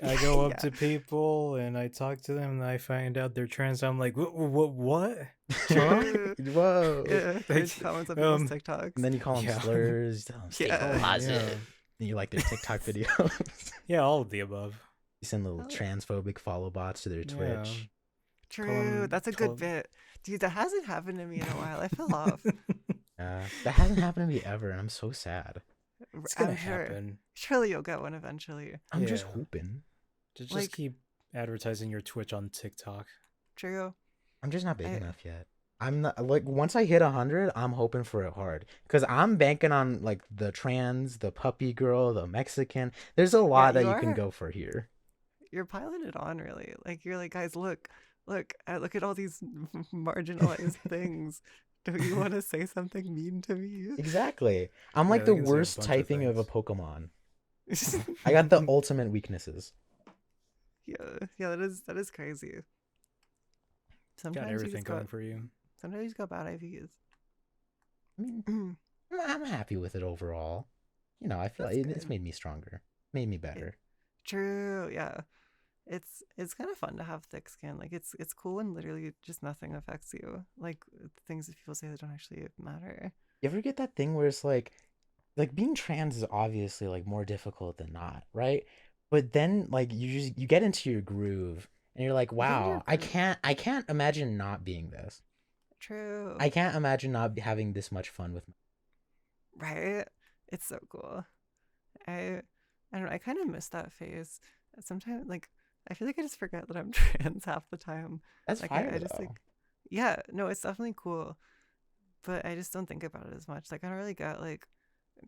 Speaker 1: I go up
Speaker 2: Yeah.
Speaker 1: to people and I talk to them and I find out they're trans. I'm like, what?
Speaker 2: True.
Speaker 3: Whoa.
Speaker 2: Yeah,
Speaker 1: Like,
Speaker 2: Cringe comments on people's
Speaker 1: um,
Speaker 2: TikToks.
Speaker 3: And then you call them
Speaker 1: Yeah.
Speaker 3: slurs. You tell them stay
Speaker 2: Yeah.
Speaker 3: closet.
Speaker 1: Yeah.
Speaker 3: And you like their TikTok videos.
Speaker 1: Yeah, all of the above.
Speaker 3: You send little
Speaker 2: Oh.
Speaker 3: transphobic follow bots to their
Speaker 1: Yeah.
Speaker 3: Twitch.
Speaker 2: True. That's a
Speaker 1: call
Speaker 2: good bit. Dude, that hasn't happened to me in a while. I fell off.
Speaker 3: That hasn't happened to me ever, and I'm so sad.
Speaker 1: It's gonna
Speaker 2: I'm sure.
Speaker 1: happen.
Speaker 2: Surely you'll get one eventually.
Speaker 3: I'm just
Speaker 1: Yeah.
Speaker 3: hoping.
Speaker 1: Just
Speaker 2: Like-
Speaker 1: keep advertising your Twitch on TikTok.
Speaker 2: True.
Speaker 3: I'm just not big
Speaker 2: I-
Speaker 3: enough yet. I'm not like once I hit 100, I'm hoping for it hard because I'm banking on like the trans, the puppy girl, the Mexican. There's a lot that
Speaker 2: you
Speaker 3: you can
Speaker 2: are.
Speaker 3: go for here.
Speaker 2: You're piling it on, really. Like, you're like, guys, look at all these marginalized things. Don't you want to say something mean to me?
Speaker 3: Exactly. I'm like
Speaker 1: Yeah,
Speaker 3: the
Speaker 1: they can say a
Speaker 3: worst
Speaker 1: bunch of
Speaker 3: typing of a
Speaker 1: things.
Speaker 3: Pokemon. I got the ultimate weaknesses.
Speaker 2: yeah, that is crazy. Sometimes
Speaker 1: Got
Speaker 2: you
Speaker 1: everything
Speaker 2: just got,
Speaker 1: going for you.
Speaker 2: sometimes you just got bad IVs.
Speaker 3: I mean, I'm happy with it overall. You know, I feel
Speaker 2: That's
Speaker 3: like it's
Speaker 2: good.
Speaker 3: made me stronger, made me better.
Speaker 2: True, yeah. It's kind of fun to have thick skin. Like it's cool when literally just nothing affects you. Like things that people say that don't actually matter.
Speaker 3: You ever get that thing where it's like being trans is obviously like more difficult than not, right? But then like you get into your groove and you're like,
Speaker 2: get into your
Speaker 3: wow,
Speaker 2: groove.
Speaker 3: I can't imagine not being this.
Speaker 2: True.
Speaker 3: I can't imagine not having this much fun with.
Speaker 2: Right? It's so cool. I don't know, I kind of miss that phase. Sometimes like I feel like I just forget that I'm trans half the time.
Speaker 3: That's
Speaker 2: Like
Speaker 3: fire
Speaker 2: I just
Speaker 3: though.
Speaker 2: like yeah, no, it's definitely cool. But I just don't think about it as much. Like I don't really get like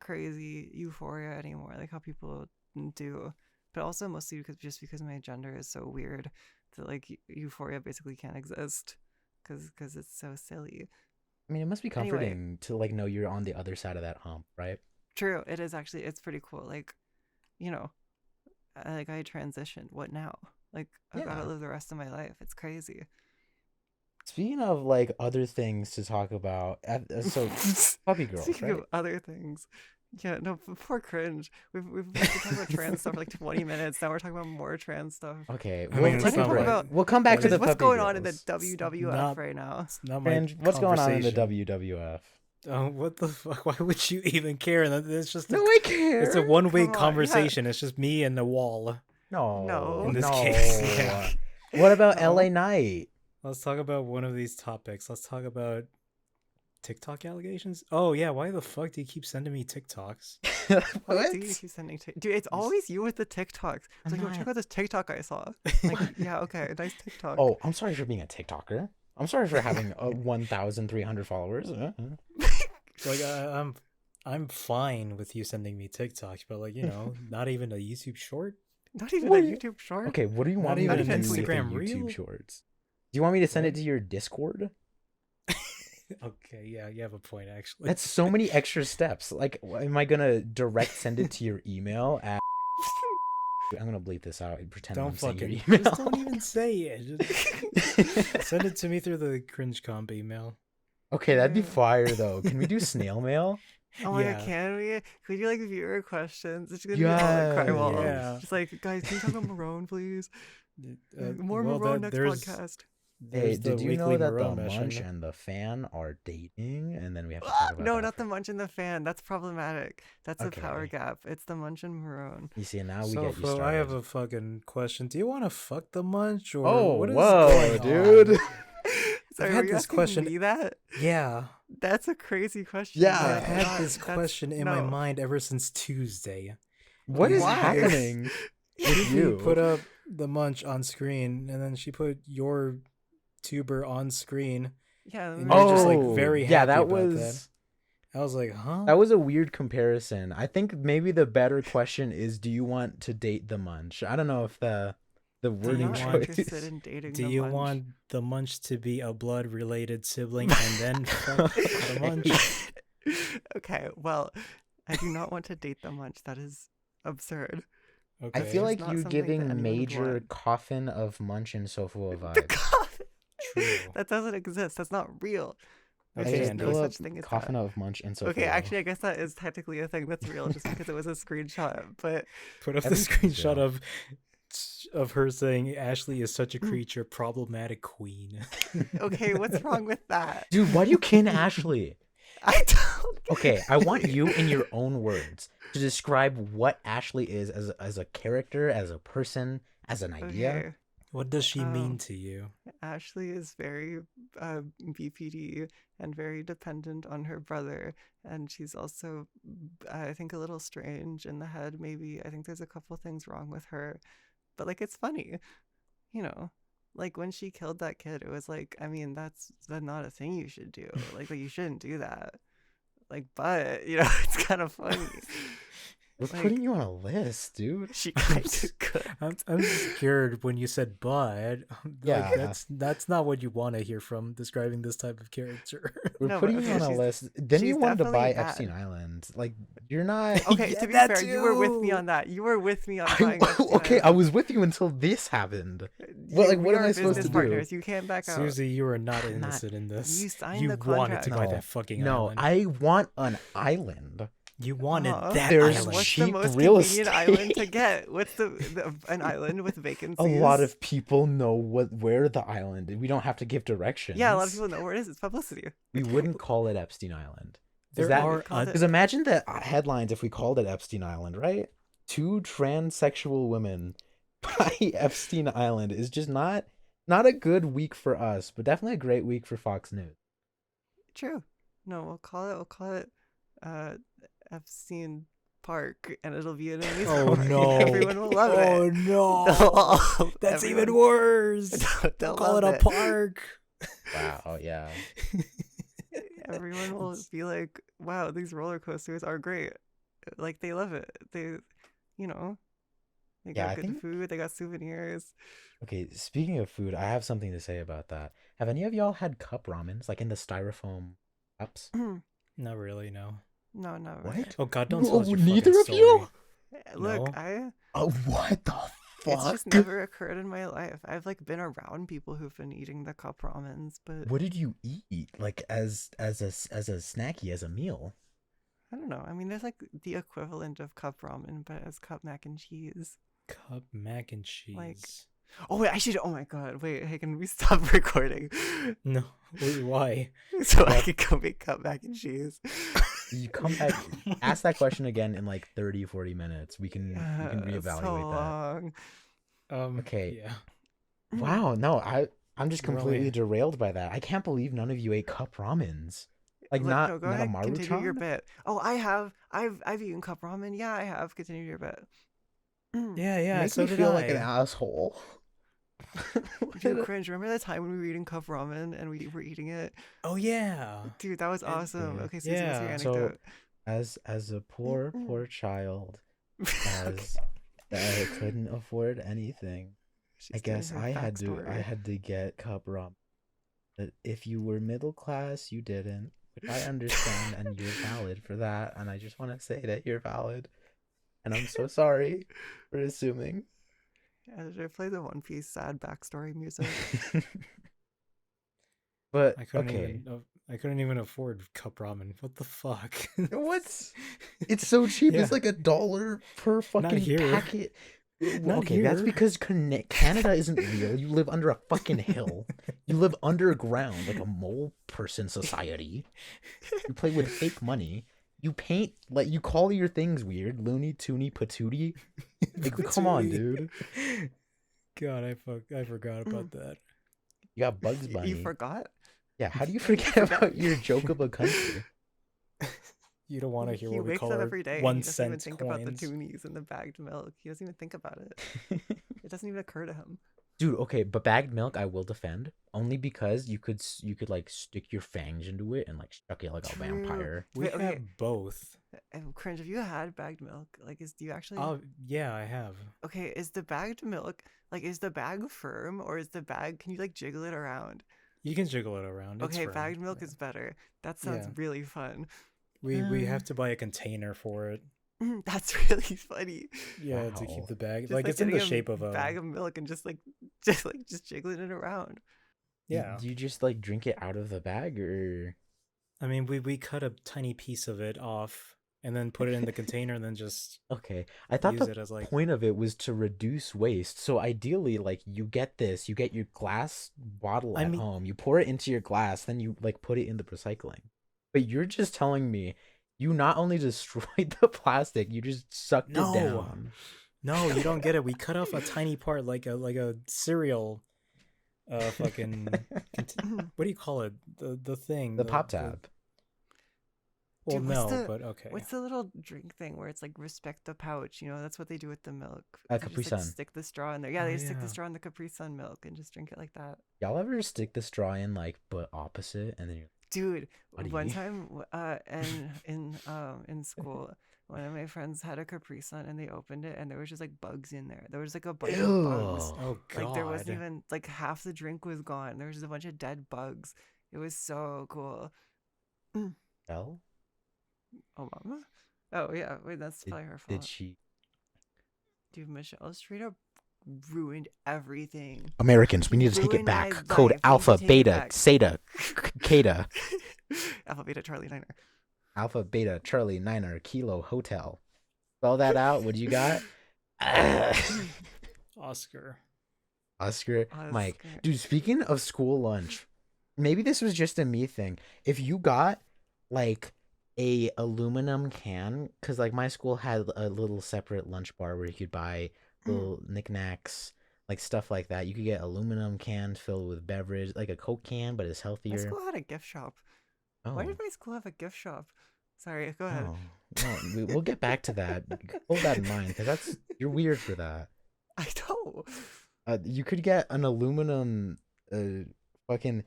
Speaker 2: crazy euphoria anymore, like how people do. But also mostly because my gender is so weird that like euphoria basically can't exist because it's so silly.
Speaker 3: I mean, it must be
Speaker 2: Anyway.
Speaker 3: comforting to like know you're on the other side of that hump, right?
Speaker 2: True, it is actually. It's pretty cool. Like, I transitioned. What now? Like, I've got
Speaker 3: Yeah.
Speaker 2: to live the rest of my life. It's crazy.
Speaker 3: Speaking of like other things to talk about, so puppy girl,
Speaker 2: Speaking
Speaker 3: right?
Speaker 2: of other things, Yeah, no, poor cringe. We've been talking about trans stuff for like 20 minutes. Now we're talking about more trans stuff.
Speaker 3: Okay,
Speaker 1: I
Speaker 3: we'll
Speaker 1: mean,
Speaker 3: take
Speaker 1: it's
Speaker 3: a
Speaker 1: not
Speaker 3: break.
Speaker 1: like-
Speaker 3: We'll come back to
Speaker 1: Because
Speaker 3: the
Speaker 2: What's
Speaker 3: puppy
Speaker 2: going on in the
Speaker 3: girls.
Speaker 2: WWF
Speaker 1: not-
Speaker 2: right now?
Speaker 1: It's not my
Speaker 3: Cringe, what's going on in the
Speaker 1: conversation.
Speaker 3: WWF?
Speaker 1: What the fuck? Why would you even care? It's just
Speaker 3: No, I care.
Speaker 1: it's a one-way
Speaker 2: Come on, yeah.
Speaker 1: conversation. It's just me and the wall.
Speaker 3: No,
Speaker 2: In
Speaker 1: this
Speaker 3: no.
Speaker 1: case, yeah.
Speaker 3: What about
Speaker 2: No.
Speaker 3: LA Knight?
Speaker 1: Let's talk about one of these topics. Let's talk about TikTok allegations. Oh yeah, why the fuck do you keep sending me TikToks?
Speaker 2: Why
Speaker 3: What?
Speaker 2: do you keep sending dude, it's always you with the TikToks. It's like,
Speaker 3: I'm
Speaker 2: yo, check
Speaker 3: not-
Speaker 2: out this TikTok I saw. Like, yeah, okay, nice TikTok.
Speaker 3: Oh, I'm sorry for being a TikToker. I'm sorry for having 1,300 followers.
Speaker 1: Like I'm fine with you sending me TikToks, but like not even a YouTube short.
Speaker 2: Not even
Speaker 3: What
Speaker 2: a
Speaker 3: do you-
Speaker 2: YouTube short.
Speaker 3: Okay, what do you
Speaker 1: Not
Speaker 3: want me to
Speaker 1: even
Speaker 3: do
Speaker 2: an
Speaker 3: with the
Speaker 1: Instagram
Speaker 3: YouTube
Speaker 1: reel?
Speaker 3: Shorts? Do you want me to send it
Speaker 1: What?
Speaker 3: to your Discord?
Speaker 1: Okay, yeah, you have a point actually.
Speaker 3: That's so many extra steps. Like, am I gonna direct send it to your email at? I'm gonna bleep this out and pretend
Speaker 1: Don't
Speaker 3: I'm saying your
Speaker 1: fucking
Speaker 3: email.
Speaker 1: just don't even say it. Just send it to me through the Cringe Comp email.
Speaker 3: Okay, that'd be fire though. Can we do snail mail?
Speaker 2: Oh my
Speaker 1: Yeah.
Speaker 2: god, can we? Could you like viewer questions? It's just gonna be all like cry
Speaker 3: Yes.
Speaker 2: walls.
Speaker 1: Yeah.
Speaker 2: Just like, guys, can you talk about Marone, please? More
Speaker 1: well,
Speaker 2: Marone next podcast.
Speaker 3: Hey,
Speaker 1: There's the
Speaker 3: did you know
Speaker 1: weekly
Speaker 3: that the
Speaker 1: Marone
Speaker 3: Munch
Speaker 1: mission.
Speaker 3: and the fan are dating? And then we have to talk about
Speaker 2: No,
Speaker 3: that
Speaker 2: not
Speaker 3: for-
Speaker 2: the Munch and the fan. That's problematic. That's a power
Speaker 3: Okay.
Speaker 2: gap. It's the Munch and Marone.
Speaker 3: You see, now we
Speaker 1: So,
Speaker 3: get you
Speaker 1: Flo,
Speaker 3: started.
Speaker 1: I have a fucking question. Do you want to fuck the Munch or
Speaker 3: Oh,
Speaker 1: what is
Speaker 3: whoa,
Speaker 1: going
Speaker 3: dude.
Speaker 1: on?
Speaker 2: Sorry,
Speaker 1: had
Speaker 2: were you
Speaker 1: this
Speaker 2: asking
Speaker 1: question-
Speaker 2: me that?
Speaker 1: Yeah,
Speaker 2: That's a crazy question.
Speaker 3: Yeah.
Speaker 1: I've had
Speaker 2: God,
Speaker 1: this
Speaker 2: that's-
Speaker 1: question in my
Speaker 2: no.
Speaker 1: mind ever since Tuesday.
Speaker 3: What is
Speaker 2: Why?
Speaker 3: happening with
Speaker 1: Susie
Speaker 3: you?
Speaker 1: put up the Munch on screen, and then she put your tuber on screen.
Speaker 2: Yeah.
Speaker 1: And you're just, like,
Speaker 3: Oh,
Speaker 1: very
Speaker 3: yeah,
Speaker 1: happy
Speaker 3: that
Speaker 1: about
Speaker 3: was
Speaker 1: I was like, huh?
Speaker 3: that was a weird comparison. I think maybe the better question is, do you want to date the Munch? I don't know if the
Speaker 2: I'm
Speaker 3: wording
Speaker 2: not
Speaker 1: want-
Speaker 3: choice.
Speaker 2: interested in dating
Speaker 1: Do
Speaker 2: the
Speaker 1: you
Speaker 2: Munch.
Speaker 1: want the Munch to be a blood-related sibling and then fuck the Munch?
Speaker 2: Okay, well, I do not want to date the Munch. That is absurd.
Speaker 1: Okay.
Speaker 3: I feel
Speaker 2: It's
Speaker 3: like
Speaker 2: not
Speaker 3: you're
Speaker 2: something that
Speaker 3: giving
Speaker 2: anyone would
Speaker 3: major
Speaker 2: want.
Speaker 3: Coffin of Munch and Sofowo
Speaker 2: The
Speaker 3: vibes.
Speaker 2: Coffin.
Speaker 1: True.
Speaker 2: That doesn't exist. That's not real. There's
Speaker 1: Okay,
Speaker 2: just
Speaker 1: Andy.
Speaker 2: no
Speaker 3: pull
Speaker 2: such
Speaker 3: up
Speaker 2: thing as
Speaker 3: Coffin
Speaker 2: that.
Speaker 3: of Munch and Sofowo.
Speaker 2: Okay, actually, I guess that is technically a thing that's real, just because it was a screenshot. But
Speaker 1: Put up the
Speaker 3: Everything's
Speaker 1: screenshot
Speaker 3: real.
Speaker 1: of her saying Ashley is such a creature, problematic queen.
Speaker 2: okay, what's wrong with that?
Speaker 3: Dude, why do you kin Ashley?
Speaker 2: I don't.
Speaker 3: Okay, I want you in your own words to describe what Ashley is as a character, as a person, as an idea.
Speaker 2: Okay.
Speaker 1: What does she
Speaker 2: Um,
Speaker 1: mean to you?
Speaker 2: Ashley is very BPD and very dependent on her brother, and she's also, I think, a little strange in the head. Maybe I think there's a couple things wrong with her, but like it's funny, you know. Like when she killed that kid, it was like, I mean, that's not a thing you should do. Like you shouldn't do that. Like, but you know, it's kind of funny.
Speaker 3: We're
Speaker 2: Like-
Speaker 3: putting you on a list, dude.
Speaker 2: She kind of could.
Speaker 1: I'm scared when you said but.
Speaker 3: Yeah.
Speaker 1: Like, that's not what you want to hear from describing this type of character.
Speaker 3: We're
Speaker 2: No,
Speaker 3: putting
Speaker 2: but
Speaker 3: you on a
Speaker 2: she's-
Speaker 3: list. Then you
Speaker 2: she's
Speaker 3: wanted to buy
Speaker 2: definitely bad.
Speaker 3: Epstein Island. Like, you're not.
Speaker 2: Okay,
Speaker 1: Yeah,
Speaker 2: to be
Speaker 1: that
Speaker 2: fair, you were with me
Speaker 1: too.
Speaker 2: on that. You were with me on buying Epstein
Speaker 3: Okay, I
Speaker 2: Island.
Speaker 3: was with you until this happened. Well, like,
Speaker 2: We
Speaker 3: what am
Speaker 2: are
Speaker 3: I supposed
Speaker 2: business
Speaker 3: to do?
Speaker 2: partners. You can't back out.
Speaker 1: Susie, you are not
Speaker 3: I'm not-
Speaker 1: innocent in this.
Speaker 2: You signed
Speaker 1: You
Speaker 2: the
Speaker 1: wanted to
Speaker 2: contract.
Speaker 1: buy
Speaker 3: No.
Speaker 1: that fucking
Speaker 3: No,
Speaker 1: island.
Speaker 3: I want an island.
Speaker 1: You wanted
Speaker 2: Uh-huh.
Speaker 1: that
Speaker 3: There's
Speaker 1: island.
Speaker 2: What's
Speaker 3: cheap
Speaker 2: the most
Speaker 3: real
Speaker 2: convenient island to
Speaker 3: estate.
Speaker 2: get? What's an island with
Speaker 3: A
Speaker 2: vacancies?
Speaker 3: lot of people know where the island is. We don't have to give directions.
Speaker 2: Yeah, a lot of people know where it is. It's publicity.
Speaker 3: We wouldn't call it Epstein Island.
Speaker 1: There
Speaker 3: that-
Speaker 1: are
Speaker 2: called
Speaker 1: a-
Speaker 3: Because imagine the headlines if we called it Epstein Island, right? 2 transsexual women by Epstein Island is just not a good week for us, but definitely a great week for Fox News.
Speaker 2: True. No, we'll call it Epstein Park, and it'll be an amazing
Speaker 1: Oh
Speaker 2: park.
Speaker 1: no!
Speaker 2: Everyone will love
Speaker 1: Oh
Speaker 2: it.
Speaker 1: no! That's even
Speaker 2: Everyone-
Speaker 1: worse.
Speaker 2: They'll
Speaker 1: They'll call it
Speaker 2: love
Speaker 1: a park.
Speaker 3: Wow, yeah.
Speaker 2: Everyone will be like, "Wow, these roller coasters are great." Like they love it. They, you know, they
Speaker 3: Yeah,
Speaker 2: got
Speaker 3: I
Speaker 2: good
Speaker 3: think-
Speaker 2: food. They got souvenirs.
Speaker 3: Okay, speaking of food, I have something to say about that. Have any of y'all had cup ramens, like in the styrofoam cups?
Speaker 1: Not really, no.
Speaker 2: No, no.
Speaker 3: What?
Speaker 1: Oh God, don't
Speaker 3: Whoa,
Speaker 1: tell us your
Speaker 3: neither
Speaker 1: fucking
Speaker 3: of you?
Speaker 1: story.
Speaker 2: Look,
Speaker 1: No.
Speaker 3: Oh, what the
Speaker 2: it's
Speaker 3: fuck?
Speaker 2: just never occurred in my life. I've like been around people who've been eating the cup ramens, but
Speaker 3: What did you eat? Like as a snacky, as a meal?
Speaker 2: I don't know. I mean, there's like the equivalent of cup ramen, but as cup mac and cheese.
Speaker 1: Cup mac and cheese.
Speaker 2: Like- Oh wait, I should. Oh my god, wait. Hey, can we stop recording
Speaker 1: No, wait, why?
Speaker 2: so I can go make cup mac and cheese?
Speaker 3: You come back, ask that question again in like 30, 40 minutes. We can
Speaker 2: It's
Speaker 3: reevaluate
Speaker 2: so
Speaker 3: that.
Speaker 2: long.
Speaker 3: Okay.
Speaker 1: Yeah.
Speaker 3: Wow, no, I'm just
Speaker 1: Really?
Speaker 3: completely derailed by that. I can't believe none of you ate cup ramens. Like
Speaker 2: Look,
Speaker 3: not
Speaker 2: no, go
Speaker 3: not a
Speaker 2: ahead, continue your
Speaker 3: Maruchan?
Speaker 2: bit. Oh, I have. I've eaten cup ramen. Yeah, I have. Continue your bit.
Speaker 1: Yeah,
Speaker 3: Makes
Speaker 1: so
Speaker 3: me
Speaker 1: did
Speaker 3: feel
Speaker 1: I.
Speaker 3: like an asshole.
Speaker 2: Dude, cringe. Remember that time when we were eating cup ramen and we were eating it?
Speaker 1: Oh yeah.
Speaker 2: Dude, that was awesome.
Speaker 3: Okay.
Speaker 2: Okay, Susie, what's your
Speaker 1: Yeah.
Speaker 3: So
Speaker 2: anecdote?
Speaker 3: as a poor child, as that couldn't afford anything,
Speaker 2: She's
Speaker 3: I
Speaker 2: doing
Speaker 3: guess
Speaker 2: her
Speaker 3: I had
Speaker 2: backstory.
Speaker 3: to get cup ramen. But if you were middle class, you didn't, which I understand, and you're valid for that. And I just want to say that you're valid, and I'm so sorry for assuming.
Speaker 2: Yeah, should I play the One Piece sad backstory music?
Speaker 3: But
Speaker 1: I couldn't
Speaker 3: okay,
Speaker 1: I couldn't even afford cup ramen. What the fuck?
Speaker 3: what's it's so cheap.
Speaker 1: Yeah.
Speaker 3: It's like $1 per fucking
Speaker 1: here.
Speaker 3: packet.
Speaker 1: Not
Speaker 3: Okay, that's
Speaker 1: here.
Speaker 3: because Canada isn't real. You live under a fucking hill. You live underground like a mole person society. You play with fake money. You paint like you call your things weird, loony, toony, patootie. Like, come on, dude.
Speaker 1: God, I forgot about that.
Speaker 3: You got Bugs
Speaker 2: You
Speaker 3: Bunny.
Speaker 2: forgot?
Speaker 3: Yeah, how do you forget about your joke of a country?
Speaker 1: You don't want to hear
Speaker 2: He
Speaker 1: what we
Speaker 2: wakes
Speaker 1: call
Speaker 2: up
Speaker 1: our
Speaker 2: every day and
Speaker 1: 1
Speaker 2: he doesn't even
Speaker 1: cent
Speaker 2: think about the
Speaker 1: coins.
Speaker 2: toonies and the bagged milk. He doesn't even think about it. It doesn't even occur to him.
Speaker 3: Dude, okay, but bagged milk I will defend only because you could like stick your fangs into it and like suck it like a
Speaker 2: True.
Speaker 3: vampire.
Speaker 1: We
Speaker 2: Wait,
Speaker 1: have
Speaker 2: okay.
Speaker 1: both.
Speaker 2: Cringe, have you had bagged milk? Like, do you actually?
Speaker 1: Oh yeah, I have.
Speaker 2: Okay, is the bagged milk like is the bag firm or is the bag? Can you like jiggle it around?
Speaker 1: You can jiggle it around. It's
Speaker 2: Okay,
Speaker 1: firm.
Speaker 2: bagged milk
Speaker 1: Yeah.
Speaker 2: is better. That sounds
Speaker 1: Yeah.
Speaker 2: really fun.
Speaker 1: We have to buy a container for it.
Speaker 2: That's really funny.
Speaker 1: Yeah, to
Speaker 3: Wow.
Speaker 1: keep the bag.
Speaker 2: Just
Speaker 1: Like it's in the
Speaker 2: getting
Speaker 1: shape of a
Speaker 2: bag of milk and just jiggling it around.
Speaker 1: yeah.
Speaker 3: Do you just like drink it out of the bag or
Speaker 1: I mean, we cut a tiny piece of it off and then put it in the container and then just
Speaker 3: okay? I thought
Speaker 1: use
Speaker 3: the
Speaker 1: it as like
Speaker 3: point of it was to reduce waste. So ideally, like you get your glass bottle
Speaker 1: I
Speaker 3: at
Speaker 1: mean-
Speaker 3: home, you pour it into your glass, then you like put it in the recycling. But you're just telling me you not only destroyed the plastic, you just sucked it
Speaker 1: No.
Speaker 3: down.
Speaker 1: No, you don't get it. We cut off a tiny part like a cereal fucking what do you call it? The thing.
Speaker 3: The pop tab.
Speaker 1: Well,
Speaker 2: Dude,
Speaker 1: no, but okay.
Speaker 2: What's the little drink thing where it's like respect the pouch? You know, that's what they do with the milk.
Speaker 3: Uh,
Speaker 2: They
Speaker 3: Capri
Speaker 2: just, like,
Speaker 3: Sun.
Speaker 2: stick the straw in there. Yeah,
Speaker 1: Oh,
Speaker 2: they stick the
Speaker 1: yeah.
Speaker 2: straw in the Capri Sun milk and just drink it like that.
Speaker 3: Y'all ever stick the straw in like but opposite and then you're
Speaker 2: Dude,
Speaker 3: Buddy.
Speaker 2: one time, in school, one of my friends had a Capri Sun and they opened it and there was just like bugs in there. There was like a bunch of bugs.
Speaker 3: Ew.
Speaker 1: Oh god.
Speaker 2: Like there wasn't even like half the drink was gone. There was just a bunch of dead bugs. It was so cool.
Speaker 3: hell?
Speaker 2: Oh, mama. Oh yeah, wait, that's probably her fault.
Speaker 3: Did she
Speaker 2: Dude, Michelle straight up ruined everything.
Speaker 3: Americans, we need to take it
Speaker 2: Ruined my
Speaker 3: back. Code
Speaker 2: life. We need
Speaker 3: Alpha,
Speaker 2: to take it
Speaker 3: Beta,
Speaker 2: back.
Speaker 3: Zeta, Kata.
Speaker 2: Alpha, Beta, Charlie, Niner.
Speaker 3: Alpha, Beta, Charlie, Niner, Kilo, Hotel. Spell that out. What do you got?
Speaker 1: Oscar.
Speaker 3: Oscar, Mike.
Speaker 2: Oscar.
Speaker 3: Dude, speaking of school lunch, maybe this was just a me thing. If you got like a aluminum can, because like my school had a little separate lunch bar where you could buy little knickknacks, like stuff like that. You could get aluminum cans filled with beverage, like a Coke can, but it's
Speaker 2: My
Speaker 3: healthier.
Speaker 2: school had a gift shop.
Speaker 3: Oh.
Speaker 2: Why did my school have a gift shop? Sorry, go ahead.
Speaker 3: Oh, no, we'll get back to that. Hold that in mind, because you're weird for that.
Speaker 2: I know.
Speaker 3: You could get an aluminum fucking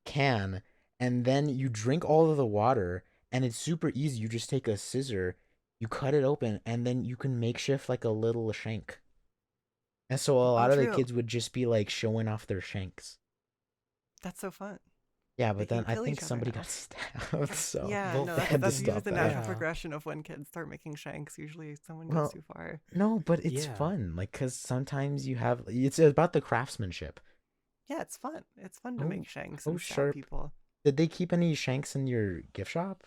Speaker 3: can, and then you drink all of the water, and it's super easy. You just take a scissor, you cut it open, and then you can makeshift like a little shank. And so a lot of the
Speaker 2: true.
Speaker 3: kids would just be like showing off their shanks.
Speaker 2: That's so fun.
Speaker 3: Yeah,
Speaker 2: They
Speaker 3: but then
Speaker 2: can
Speaker 3: I
Speaker 2: kill
Speaker 3: think
Speaker 2: each other
Speaker 3: somebody
Speaker 2: now.
Speaker 3: got stabbed. So
Speaker 2: Yeah,
Speaker 1: well,
Speaker 2: no,
Speaker 3: they
Speaker 2: that's,
Speaker 3: had to
Speaker 2: that's usually
Speaker 3: stop
Speaker 2: the
Speaker 3: that.
Speaker 2: natural
Speaker 1: Yeah.
Speaker 2: progression of when kids start making shanks. Usually someone
Speaker 3: Well,
Speaker 2: goes too far.
Speaker 3: No, but it's
Speaker 1: Yeah.
Speaker 3: fun. Like, cause sometimes you have it's about the craftsmanship.
Speaker 2: Yeah, it's fun. It's fun to
Speaker 3: Oh,
Speaker 2: make shanks
Speaker 3: oh,
Speaker 2: and stab
Speaker 3: sharp.
Speaker 2: people.
Speaker 3: Did they keep any shanks in your gift shop?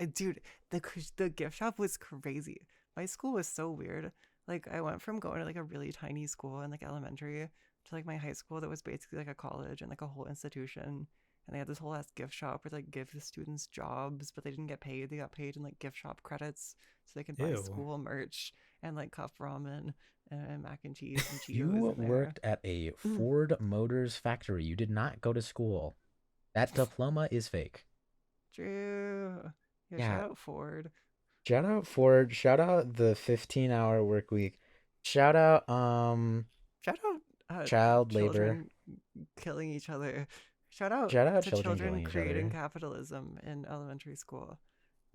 Speaker 2: dude, the gift shop was crazy. My school was so weird. Like, I went from going to like a really tiny school in like elementary to like my high school that was basically like a college and like a whole institution. And they had this whole ass gift shop where like give the students jobs, but they didn't get paid. They got paid in like gift shop credits so they could buy
Speaker 1: Ew.
Speaker 2: school merch and like Cup Ramen and mac and cheese and Cheetos.
Speaker 3: You
Speaker 2: in there.
Speaker 3: worked at a Ford Motors factory. You did not go to school. That diploma is fake.
Speaker 2: True. Yeah,
Speaker 3: Yeah.
Speaker 2: shout out Ford.
Speaker 3: Shout out Ford. Shout out the 15-hour work week. Shout out
Speaker 2: Shout out
Speaker 3: child labor.
Speaker 2: children killing each other. Shout out
Speaker 3: Shout out
Speaker 2: to
Speaker 3: children
Speaker 2: children
Speaker 3: killing each
Speaker 2: creating
Speaker 3: other.
Speaker 2: capitalism in elementary school.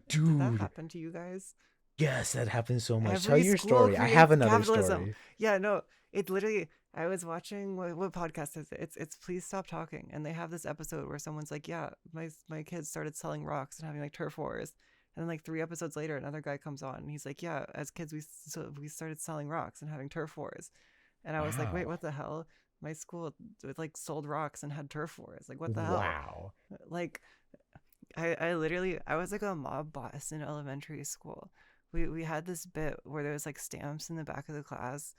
Speaker 2: Did that
Speaker 3: Dude,
Speaker 2: happen to you guys?
Speaker 3: yes, that happens so much. Tell
Speaker 2: Every
Speaker 3: your
Speaker 2: school
Speaker 3: story. I have
Speaker 2: creates
Speaker 3: another
Speaker 2: capitalism.
Speaker 3: story.
Speaker 2: Yeah, no, it literally. I was watching what podcast is it? It's Please Stop Talking, and they have this episode where someone's like, "Yeah, my kids started selling rocks and having like turf wars," and then like 3 episodes later, another guy comes on and he's like, "Yeah, as kids we started selling rocks and having turf wars," and I was like, "Wait,
Speaker 3: Wow.
Speaker 2: what the hell?" My school like sold rocks and had turf wars. Like, what the hell?
Speaker 3: Wow.
Speaker 2: Like, I literally I was like a mob boss in elementary school. We had this bit where there was like stamps in the back of the class,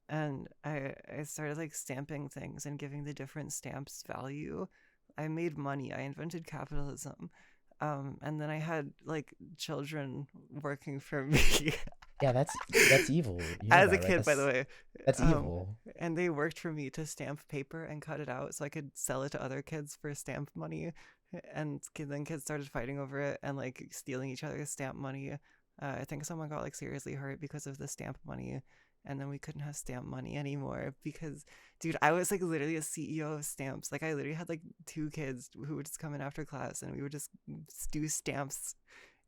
Speaker 2: and I started like stamping things and giving the different stamps value. I made money. I invented capitalism. And then I had like children working for me.
Speaker 3: Yeah, that's evil. You know
Speaker 2: As a
Speaker 3: that, right?
Speaker 2: kid, by the way.
Speaker 3: That's evil.
Speaker 2: And they worked for me to stamp paper and cut it out so I could sell it to other kids for stamp money. And then kids started fighting over it and like stealing each other's stamp money. I think someone got like seriously hurt because of the stamp money. And then we couldn't have stamp money anymore because, dude, I was like literally a CEO of stamps. Like, I literally had like 2 kids who would just come in after class and we would just do stamps.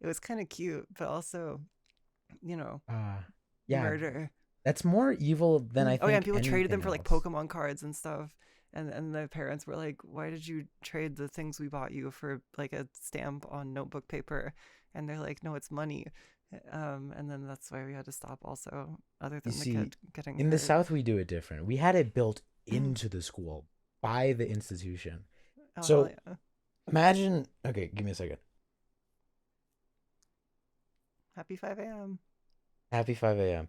Speaker 2: It was kind of cute, but also, you know,
Speaker 3: Yeah,
Speaker 2: murder.
Speaker 3: that's more evil than I think.
Speaker 2: Oh yeah, and people traded them
Speaker 3: anything
Speaker 2: for like
Speaker 3: else.
Speaker 2: Pokemon cards and stuff. And the parents were like, "Why did you trade the things we bought you for like a stamp on notebook paper?" And they're like, "No, it's money." And then that's why we had to stop. Also, other than
Speaker 3: You
Speaker 2: the
Speaker 3: see,
Speaker 2: kid getting
Speaker 3: in the
Speaker 2: hurt.
Speaker 3: South, we do it different. We had it built into the school by the institution.
Speaker 2: Oh,
Speaker 3: So
Speaker 2: hell yeah.
Speaker 3: imagine. Okay, give me a second.
Speaker 2: Happy 5 a.m.
Speaker 3: Happy 5 a.m.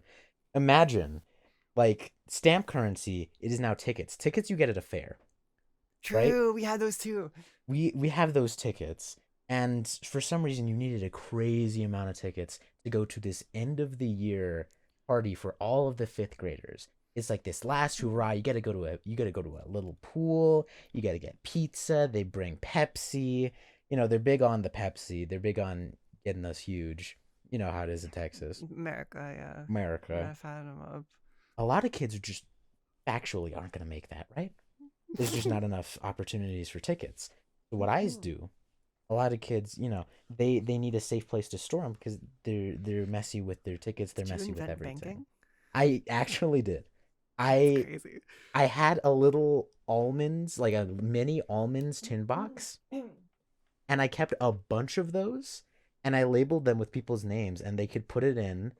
Speaker 3: Imagine, like, stamp currency. It is now tickets. Tickets you get at a fair. Right?
Speaker 2: True, we had those too.
Speaker 3: We have those tickets, and for some reason you needed a crazy amount of tickets to go to this end of the year party for all of the 5th graders. It's like this last hurrah. You gotta go to a little pool. You gotta get pizza. They bring Pepsi. You know, they're big on the Pepsi. They're big on getting us huge. You know how it is in Texas.
Speaker 2: America, yeah.
Speaker 3: America.
Speaker 2: I found them up.
Speaker 3: A lot of kids are just factually aren't gonna make that, right? There's just not enough opportunities for tickets. So what I do, a lot of kids, you know, they need a safe place to store them because they're messy with their tickets. They're
Speaker 2: Did you
Speaker 3: messy with
Speaker 2: invent
Speaker 3: everything.
Speaker 2: banking?
Speaker 3: I actually did.
Speaker 2: That's crazy.
Speaker 3: I had a little almonds, like a mini almonds tin box, and I kept a bunch of those, and I labeled them with people's names, and they could put it in.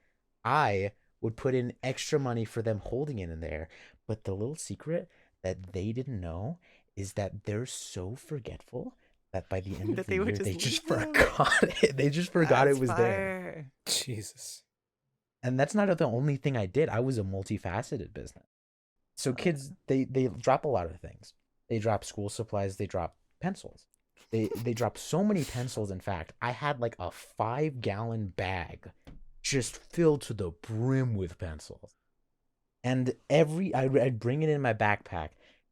Speaker 3: I would put in extra money for them holding it in there. But the little secret that they didn't know is that they're so forgetful that by the end of
Speaker 2: That
Speaker 3: the
Speaker 2: they would
Speaker 3: year,
Speaker 2: just
Speaker 3: they just
Speaker 2: leave them.
Speaker 3: forgot it. They just forgot
Speaker 2: That's
Speaker 3: it was there.
Speaker 2: fire.
Speaker 1: Jesus.
Speaker 3: And that's not the only thing I did. I was a multifaceted business. So kids, they drop a lot of things. They drop school supplies. They drop pencils. They drop so many pencils. In fact, I had like a 5-gallon bag just filled to the brim with pencils. And I'd bring it in my backpack.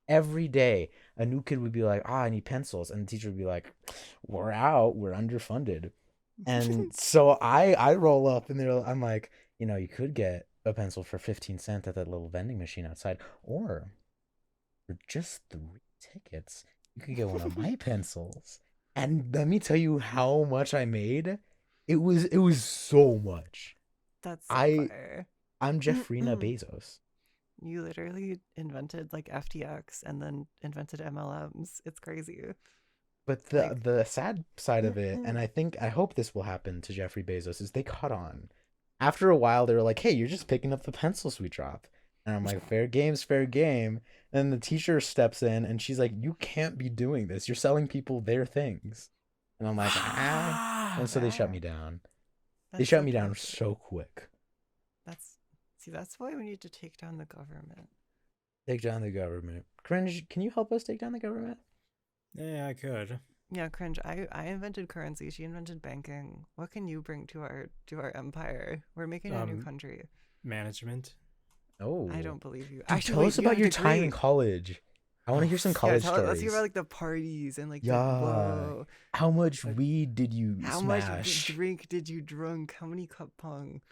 Speaker 3: Every day, a new kid would be like, I need pencils. And the teacher would be like, we're out. We're underfunded. And so I roll up and I'm like, you know, you could get a pencil for 15 cents at that little vending machine outside. Or for just 3 tickets, you could get one of my pencils. And let me tell you how much I made. It was so much.
Speaker 2: That's so fire.
Speaker 3: I'm Jeffrina Bezos.
Speaker 2: You literally invented like FTX and then invented MLMs. It's crazy.
Speaker 3: But the sad side of it, and I hope this will happen to Jeffrey Bezos, is they caught on. After a while, they were like, hey, you're just picking up the pencils we drop. And I'm like, fair game's fair game. And the teacher steps in and she's like, you can't be doing this. You're selling people their things. And I'm like, And so they shut me down. They shut me down so quick.
Speaker 2: That's why we need to take down the government.
Speaker 3: Take down the government. Cringe, can you help us take down the government?
Speaker 1: Yeah, I could.
Speaker 2: Yeah, Cringe. I invented currency. She invented banking. What can you bring to our empire? We're making a new country.
Speaker 1: Management.
Speaker 3: Oh.
Speaker 2: I don't believe you.
Speaker 3: Dude,
Speaker 2: Actually,
Speaker 3: tell us about your time in college. I want to hear some college stories.
Speaker 2: Let's hear about like the parties and like
Speaker 3: whoa. How much weed did you
Speaker 2: smash? How much drink did you drunk? How many cup pong?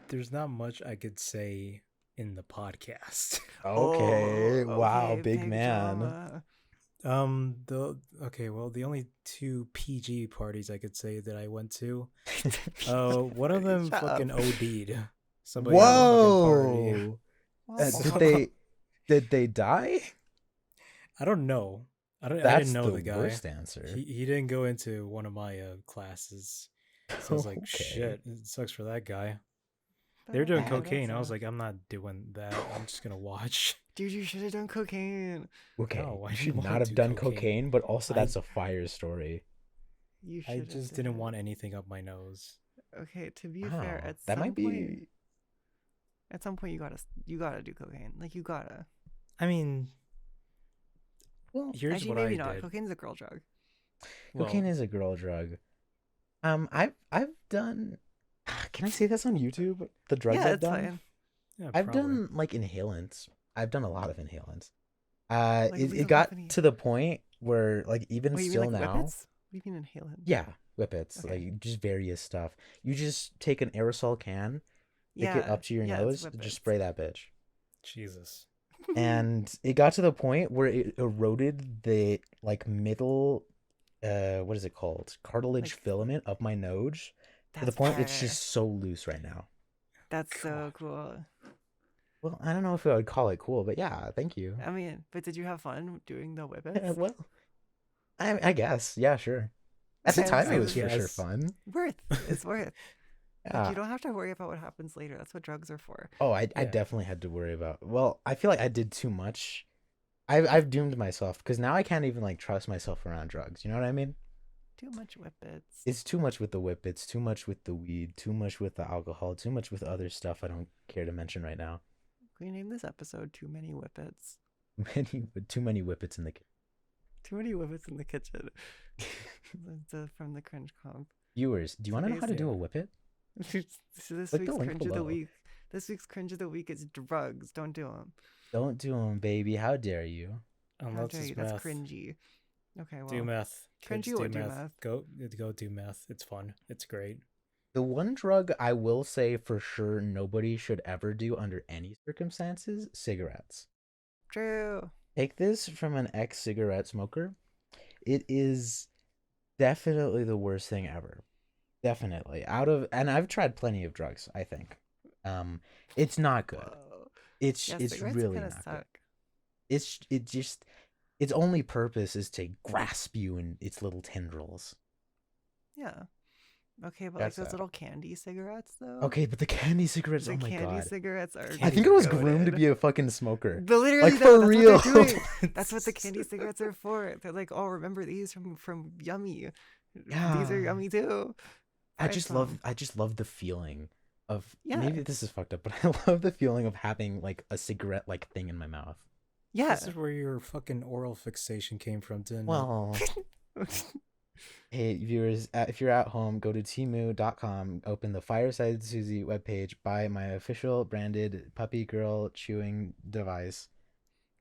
Speaker 1: There's not much I could say in the podcast.
Speaker 3: Okay. Wow,
Speaker 2: okay,
Speaker 3: big man.
Speaker 1: Drama. The only 2 PG parties I could say that I went to. One of them fucking OD'd. Somebody
Speaker 3: Whoa. Did they die?
Speaker 1: I don't know. I didn't know the guy.
Speaker 3: Worst answer.
Speaker 1: He didn't go into one of my classes. So I was like, shit, it sucks for that guy. They were doing cocaine. I was like, I'm not doing that. I'm just gonna watch.
Speaker 2: Dude, you should have done cocaine.
Speaker 3: Okay,
Speaker 1: no,
Speaker 3: you should not have done cocaine, but also that's a fire story.
Speaker 1: I just didn't want anything up my nose.
Speaker 2: Okay, to be fair, at some point you gotta do cocaine. Like you gotta.
Speaker 1: I mean, well, here's what I did.
Speaker 2: Cocaine's a girl drug.
Speaker 3: Cocaine is a girl drug. I've done. Can I say this on YouTube? The drugs I've done.
Speaker 2: Fine.
Speaker 1: Yeah,
Speaker 3: I've done like inhalants. I've done a lot of inhalants. It got to the point where like even still now.
Speaker 2: Whippets? What do you mean inhalant?
Speaker 3: Yeah, whippets, like just various stuff. You just take an aerosol can, pick it up to your nose, and just spray that bitch.
Speaker 1: Jesus.
Speaker 3: And it got to the point where it eroded the like middle, what is it called? Cartilage filament of my nose. To the point it's just so loose right now.
Speaker 2: That's so cool.
Speaker 3: Well, I don't know if I would call it cool, but yeah, thank you.
Speaker 2: I mean, but did you have fun doing the whippets?
Speaker 3: Well, I guess, yeah, sure. At the time, it was for sure fun.
Speaker 2: It's worth.
Speaker 3: Yeah.
Speaker 2: Like, you don't have to worry about what happens later. That's what drugs are for.
Speaker 3: Oh, I definitely had to worry about. Well, I feel like I did too much. I've doomed myself because now I can't even like trust myself around drugs. You know what I mean?
Speaker 2: Too much whippets.
Speaker 3: It's too much with the whippets, too much with the weed, too much with the alcohol, too much with other stuff I don't care to mention right now.
Speaker 2: Can we name this episode Too Many Whippets?
Speaker 3: Too many whippets in the kitchen.
Speaker 2: Too many whippets in the kitchen. From the Cringe Comp.
Speaker 3: Viewers, do you want to know how to do a whippet?
Speaker 2: So this week's Cringe of the Week. This week's Cringe of the Week is drugs. Don't do them.
Speaker 3: Don't do them, baby. How dare you?
Speaker 2: How dare you? That's cringy. Okay, well.
Speaker 1: Do meth.
Speaker 2: Cringy or do meth.
Speaker 1: Go do meth. It's fun. It's great.
Speaker 3: The one drug I will say for sure nobody should ever do under any circumstances, cigarettes.
Speaker 2: True.
Speaker 3: Take this from an ex-cigarette smoker. It is definitely the worst thing ever. Definitely. And I've tried plenty of drugs, I think. It's not good.
Speaker 2: Whoa.
Speaker 3: It's really not good. Its only purpose is to grasp you in its little tendrils.
Speaker 2: Yeah. Okay, but like those little candy cigarettes, though.
Speaker 3: Okay, but the candy cigarettes, oh my god.
Speaker 2: The candy cigarettes are.
Speaker 3: I think I was groomed to be a fucking smoker.
Speaker 2: But literally, like, for real. What they're doing. That's what the candy cigarettes are for. They're like, oh, remember these from Yummy? Yeah. These are yummy too.
Speaker 3: I just love the feeling of. Yeah. Maybe this is fucked up, but I love the feeling of having like a cigarette like thing in my mouth.
Speaker 2: Yeah.
Speaker 1: This is where your fucking oral fixation came from, didn't it?
Speaker 3: Well. Hey viewers, if you're at home, go to temu.com, open the FiresideSusie webpage, buy my official branded puppy girl chewing device.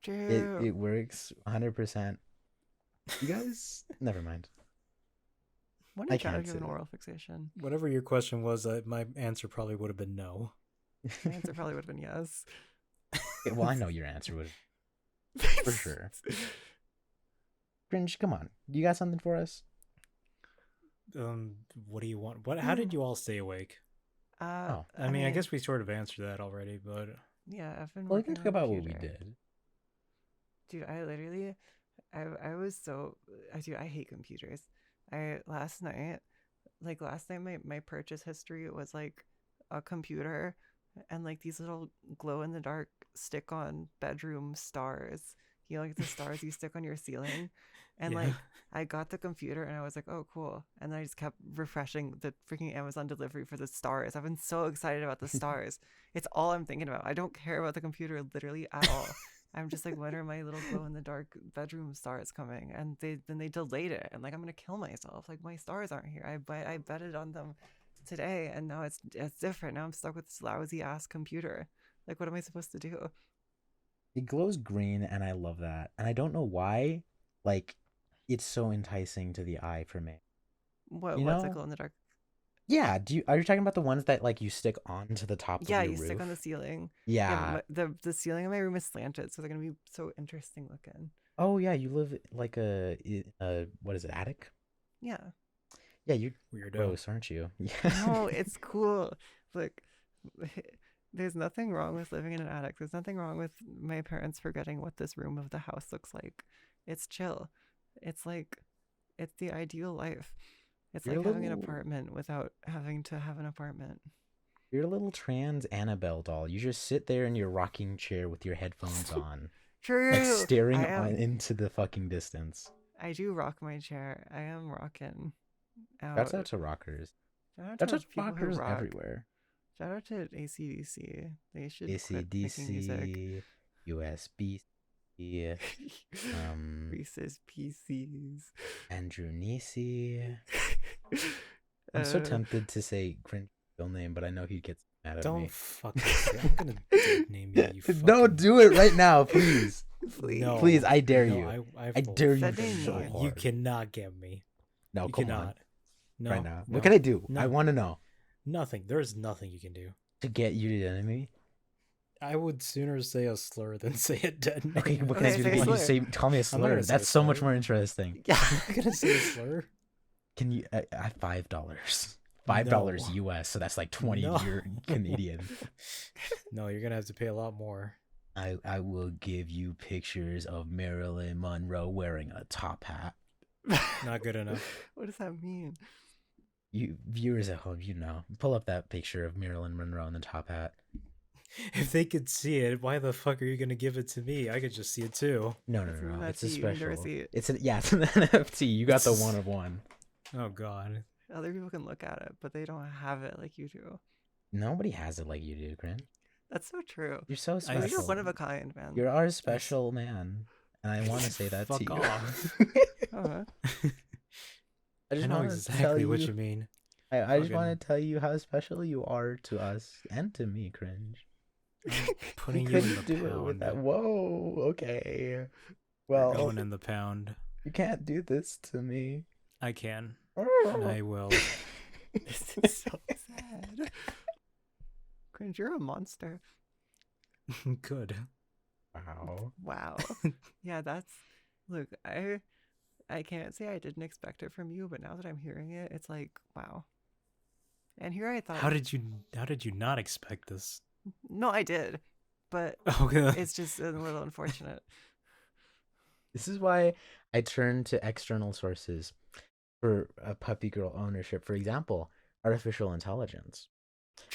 Speaker 2: True.
Speaker 3: It works 100%. You guys, never mind.
Speaker 2: What did you give an oral fixation?
Speaker 1: Whatever your question was, my answer probably would have been no.
Speaker 2: My answer probably would have been yes.
Speaker 3: Well, I know your answer would, for sure. Cringe, come on. You got something for us?
Speaker 1: What do you want? How did you all stay awake? I mean, I guess we sort of answered that already, but
Speaker 2: yeah, I've been.
Speaker 3: Well, we can talk about what we did.
Speaker 2: Dude, I hate computers. Last night my purchase history was like a computer and like these little glow in the dark stick on bedroom stars. You know, like the stars you stick on your ceiling. And
Speaker 1: Yeah.
Speaker 2: like I got the computer and I was like, oh cool. And then I just kept refreshing the freaking Amazon delivery for the stars. I've been so excited about the stars. It's all I'm thinking about. I don't care about the computer literally at all. I'm just like, when are my little glow in the dark bedroom stars coming? And then they delayed it, and like I'm gonna kill myself. Like my stars aren't here. I betted on them today, and now it's different. Now I'm stuck with this lousy ass computer. Like, what am I supposed to do?
Speaker 3: It glows green, and I love that. And I don't know why. Like, it's so enticing to the eye for me.
Speaker 2: What's
Speaker 3: know?
Speaker 2: a glow in the dark?
Speaker 3: Yeah. Are you talking about the ones that like you stick onto the top of
Speaker 2: Yeah,
Speaker 3: your
Speaker 2: you
Speaker 3: roof?
Speaker 2: stick on the ceiling.
Speaker 3: Yeah.
Speaker 2: But the ceiling in my room is slanted, so they're gonna be so interesting looking.
Speaker 3: Oh yeah, you live like a what is it, attic?
Speaker 2: Yeah.
Speaker 3: Yeah, you're
Speaker 1: Weirdo.
Speaker 3: gross, aren't you? Yeah.
Speaker 2: No, it's cool. Look, there's nothing wrong with living in an attic. There's nothing wrong with my parents forgetting what this room of the house looks like. It's chill. It's like, it's the ideal life. It's
Speaker 3: You're
Speaker 2: like
Speaker 3: a
Speaker 2: having an
Speaker 3: little-
Speaker 2: apartment without having to have an apartment.
Speaker 3: You're a little trans Annabelle doll. You just sit there in your rocking chair with your headphones on,
Speaker 2: True.
Speaker 3: like staring
Speaker 2: I
Speaker 3: into the fucking distance.
Speaker 2: do rock my chair. I am rocking out.
Speaker 3: Shouts out to rockers.
Speaker 2: Shout out
Speaker 3: Shouts
Speaker 2: to
Speaker 3: out to
Speaker 2: people who
Speaker 3: rockers
Speaker 2: rock.
Speaker 3: everywhere.
Speaker 2: Shout out to AC/DC. They should quit making music.
Speaker 3: AC/DC, USB,
Speaker 2: Reese's PCs.
Speaker 3: Andrew Nisi. I'm so tempted to say cringe real name, but I know he gets mad at me.
Speaker 1: Don't fucking say. I'm gonna dead name you. You
Speaker 3: No,
Speaker 1: fucking-
Speaker 3: do it right now, please.
Speaker 2: Please.
Speaker 1: No,
Speaker 3: Please, I dare
Speaker 1: no,
Speaker 3: you.
Speaker 1: I
Speaker 3: I dare you
Speaker 2: That ain't
Speaker 3: so
Speaker 2: me.
Speaker 3: hard.
Speaker 1: You cannot get me.
Speaker 3: No,
Speaker 1: You
Speaker 3: come
Speaker 1: cannot.
Speaker 3: on.
Speaker 1: No,
Speaker 3: Right now.
Speaker 1: no,
Speaker 3: What can I do?
Speaker 1: no.
Speaker 3: I want to know.
Speaker 1: Nothing. There's nothing you can do.
Speaker 3: To get you to the enemy?
Speaker 1: I would sooner say a slur than say a dead name.
Speaker 3: Okay, what can
Speaker 2: Okay,
Speaker 3: I do
Speaker 2: say
Speaker 3: to get you to
Speaker 2: slur.
Speaker 3: say, call me a
Speaker 1: not
Speaker 3: slur?
Speaker 1: gonna say
Speaker 3: That's
Speaker 1: a
Speaker 3: so much
Speaker 1: slur.
Speaker 3: more interesting.
Speaker 2: Yeah.
Speaker 1: I'm gonna say a slur.
Speaker 3: Can you, at $5. $5
Speaker 1: No.
Speaker 3: US, so that's like 20
Speaker 1: No.
Speaker 3: Canadian.
Speaker 1: No, you're gonna have to pay a lot more.
Speaker 3: I will give you pictures of Marilyn Monroe wearing a top hat.
Speaker 1: Not good enough.
Speaker 2: What does that mean?
Speaker 3: You viewers at home, you know. Pull up that picture of Marilyn Monroe in the top hat.
Speaker 1: If they could see it, why the fuck are you gonna give it to me? I could just see it too.
Speaker 3: No,
Speaker 2: It's an
Speaker 3: It's a
Speaker 2: NFT, you need to
Speaker 3: special.
Speaker 2: see it.
Speaker 3: It's an NFT. You got the
Speaker 1: It's-
Speaker 3: one of one.
Speaker 1: Oh god.
Speaker 2: Other people can look at it, but they don't have it like you do.
Speaker 3: Nobody has it like you do, Corinne.
Speaker 2: That's so true.
Speaker 3: You're so
Speaker 1: I-
Speaker 3: special.
Speaker 2: You're one of a kind, man.
Speaker 3: You're our special man, and I want to say that
Speaker 1: Fuck
Speaker 3: to you.
Speaker 1: off.
Speaker 2: Uh-huh.
Speaker 3: I
Speaker 1: I
Speaker 3: just
Speaker 1: know
Speaker 3: want to
Speaker 1: exactly
Speaker 3: tell
Speaker 1: what
Speaker 3: you.
Speaker 1: you mean.
Speaker 3: I just
Speaker 1: Fucking-
Speaker 3: want to tell you how special you are to us and to me, Cringe.
Speaker 1: Putting
Speaker 3: You
Speaker 1: you in
Speaker 3: couldn't
Speaker 1: the
Speaker 3: do it with that.
Speaker 1: pound.
Speaker 3: Whoa. Okay.
Speaker 1: We're
Speaker 3: Well,
Speaker 1: going in the pound.
Speaker 3: you can't do this to me.
Speaker 1: I can. And I will.
Speaker 2: This is so sad. Cringe, you're a monster.
Speaker 1: Good.
Speaker 3: Wow.
Speaker 2: Wow. Yeah, that's look, I can't say I didn't expect it from you, but now that I'm hearing it, it's like, wow. And here I thought
Speaker 1: How did you not expect this?
Speaker 2: No, I did. But
Speaker 1: Okay.
Speaker 2: it's just a little unfortunate.
Speaker 3: This is why I turn to external sources for a puppy girl ownership. For example, artificial intelligence.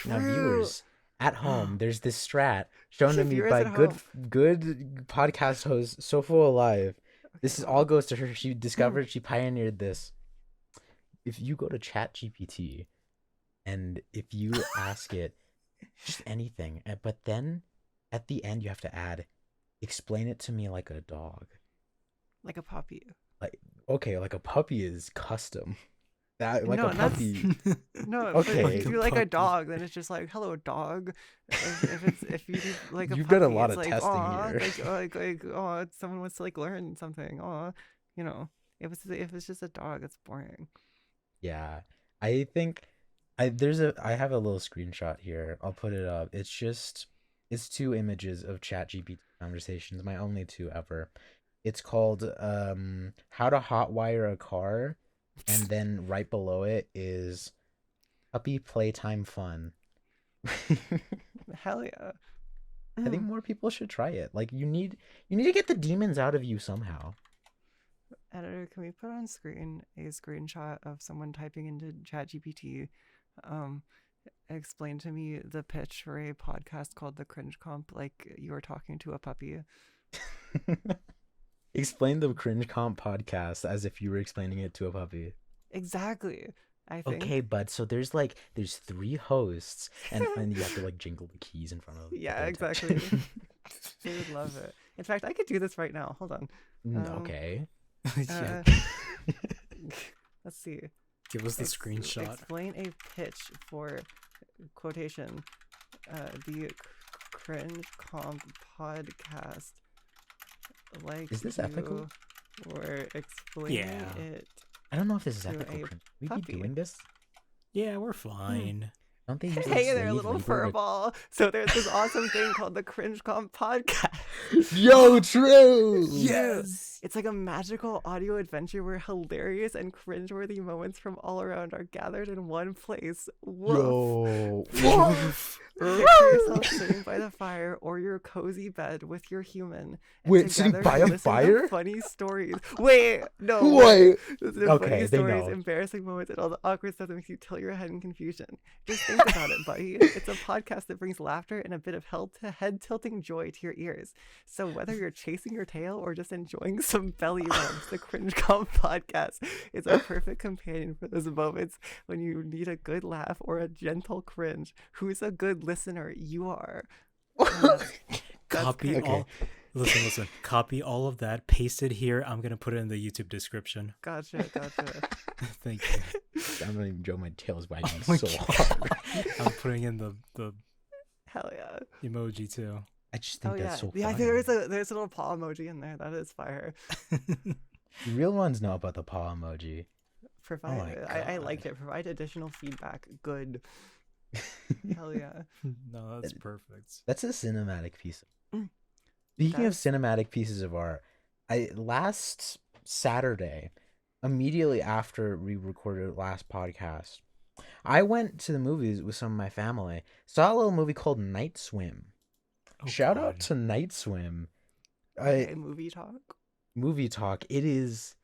Speaker 3: Now,
Speaker 2: True.
Speaker 3: viewers at home, there's this strat shown to me
Speaker 2: Viewers
Speaker 3: by
Speaker 2: at
Speaker 3: good podcast host Sofowo Live. This is
Speaker 2: Okay,
Speaker 3: all goes to her. She discovered, she pioneered this. If you go to ChatGPT and if you ask it just anything, but then at the end you have to add, explain it to me like a dog.
Speaker 2: like a puppy.
Speaker 3: Okay, like a puppy is custom. That like
Speaker 2: No,
Speaker 3: a
Speaker 2: that's-
Speaker 3: puppy.
Speaker 2: No,
Speaker 3: Okay.
Speaker 2: but if you like a
Speaker 1: Puppy.
Speaker 2: dog, then it's just like, hello, dog. If you do like a
Speaker 3: You've
Speaker 2: puppy,
Speaker 3: done a lot
Speaker 2: it's
Speaker 3: of
Speaker 2: like,
Speaker 3: testing
Speaker 2: "Aw,"
Speaker 3: here.
Speaker 2: oh, someone wants to like learn something. Oh, you know, if it's just a dog, it's boring.
Speaker 3: Yeah, I think I have a little screenshot here. I'll put it up. It's two images of ChatGPT conversations, my only two ever. It's called How to Hotwire a Car, and then right below it is Puppy Playtime Fun.
Speaker 2: Hell yeah.
Speaker 3: I think more people should try it. Like you need to get the demons out of you somehow.
Speaker 2: Editor, can we put on screen a screenshot of someone typing into ChatGPT? Explain to me the pitch for a podcast called the Cringe Comp, like you were talking to a puppy.
Speaker 3: Explain the Cringe Comp Podcast as if you were explaining it to a puppy.
Speaker 2: Exactly. I think.
Speaker 3: Okay, bud. So there's 3 hosts, and you have to like jingle the keys in front of them.
Speaker 2: Yeah, exactly. They would love it. In fact, I could do this right now. Hold on.
Speaker 3: Okay.
Speaker 1: Yeah.
Speaker 2: Let's see.
Speaker 1: Give us the screenshot.
Speaker 2: Explain a pitch for quotation. The Cringe Comp Podcast. Like,
Speaker 3: is this ethical?
Speaker 2: Or explaining
Speaker 1: Yeah.
Speaker 2: it.
Speaker 3: I don't know if this is
Speaker 2: To
Speaker 3: ethical.
Speaker 2: a
Speaker 3: We be
Speaker 2: puppy.
Speaker 3: doing this?
Speaker 1: Yeah, we're fine.
Speaker 3: Don't they use
Speaker 2: Hey there,
Speaker 3: slave
Speaker 2: little
Speaker 3: labor to-
Speaker 2: furball. So there's this awesome thing called the Cringe Comp Podcast.
Speaker 3: Yo, true.
Speaker 1: Yes.
Speaker 2: It's like a magical audio adventure where hilarious and cringeworthy moments from all around are gathered in one place. Woof.
Speaker 3: Yo.
Speaker 1: Woof.
Speaker 2: Picture yourself sitting by the fire or your cozy bed with your human. and
Speaker 3: Wait, sitting
Speaker 2: together
Speaker 3: by
Speaker 2: you
Speaker 3: a
Speaker 2: listen to
Speaker 3: fire?
Speaker 2: Funny stories. Wait, no.
Speaker 3: Wait.
Speaker 2: Listen to
Speaker 3: Okay,
Speaker 2: funny
Speaker 3: they
Speaker 2: stories,
Speaker 3: know.
Speaker 2: embarrassing moments, and all the awkward stuff that makes you tilt your head in confusion. Just think about it, buddy. It's a podcast that brings laughter and a bit of head-tilting joy to your ears. So whether you're chasing your tail or just enjoying some belly rubs, the Cringe Comp Podcast is a perfect companion for those moments when you need a good laugh or a gentle cringe. Who's a good listener? You are. That's
Speaker 1: Copy
Speaker 2: kind of-
Speaker 1: all. Listen. Copy all of that. Paste it here. I'm gonna put it in the YouTube description.
Speaker 2: Gotcha.
Speaker 1: Thank you.
Speaker 3: I'm not even joking. My tail's wagging
Speaker 1: my
Speaker 3: so
Speaker 1: God.
Speaker 3: hard.
Speaker 1: I'm putting in the
Speaker 2: Hell yeah.
Speaker 1: emoji too.
Speaker 3: I just think
Speaker 2: Oh
Speaker 3: that's
Speaker 2: yeah.
Speaker 3: so
Speaker 2: Yeah,
Speaker 3: funny.
Speaker 2: there's a little paw emoji in there. That is fire.
Speaker 3: Real ones know about the paw emoji.
Speaker 2: Provide.
Speaker 3: my
Speaker 2: I
Speaker 3: God.
Speaker 2: liked it. Provide additional feedback. Good. Hell yeah.
Speaker 1: No, that's perfect.
Speaker 3: That's a cinematic piece.
Speaker 2: Mm.
Speaker 3: Speaking
Speaker 2: That's-
Speaker 3: of cinematic pieces of art, last Saturday, immediately after we recorded last podcast, I went to the movies with some of my family. Saw a little movie called Night Swim.
Speaker 1: Oh,
Speaker 3: Shout
Speaker 1: God.
Speaker 3: out to Night Swim.
Speaker 2: Okay, movie talk.
Speaker 3: Movie talk. It is.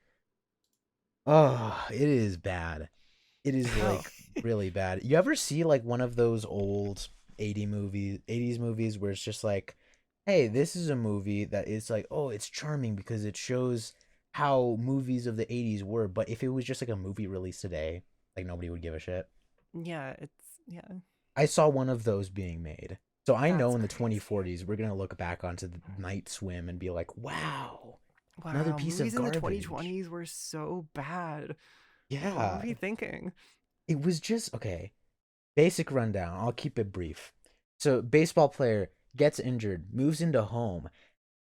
Speaker 3: Oh, it is bad. It is like really bad. You ever see like one of those old 80s movies where it's just like, hey, this is a movie that is like, oh, it's charming because it shows how movies of the 80s were, but if it was just like a movie released today, like nobody would give a shit.
Speaker 2: Yeah, yeah.
Speaker 3: I saw one of those being made. So I know
Speaker 2: That's
Speaker 3: in the
Speaker 2: crazy.
Speaker 3: 2040s we're going to look back onto the Night Swim and be like, wow.
Speaker 2: Wow,
Speaker 3: Another piece of
Speaker 2: movies in the
Speaker 3: garbage.
Speaker 2: 2020s were so bad. What
Speaker 3: Yeah.
Speaker 2: were we thinking?
Speaker 3: It was just okay. Basic rundown. I'll keep it brief. So, baseball player gets injured, moves into home,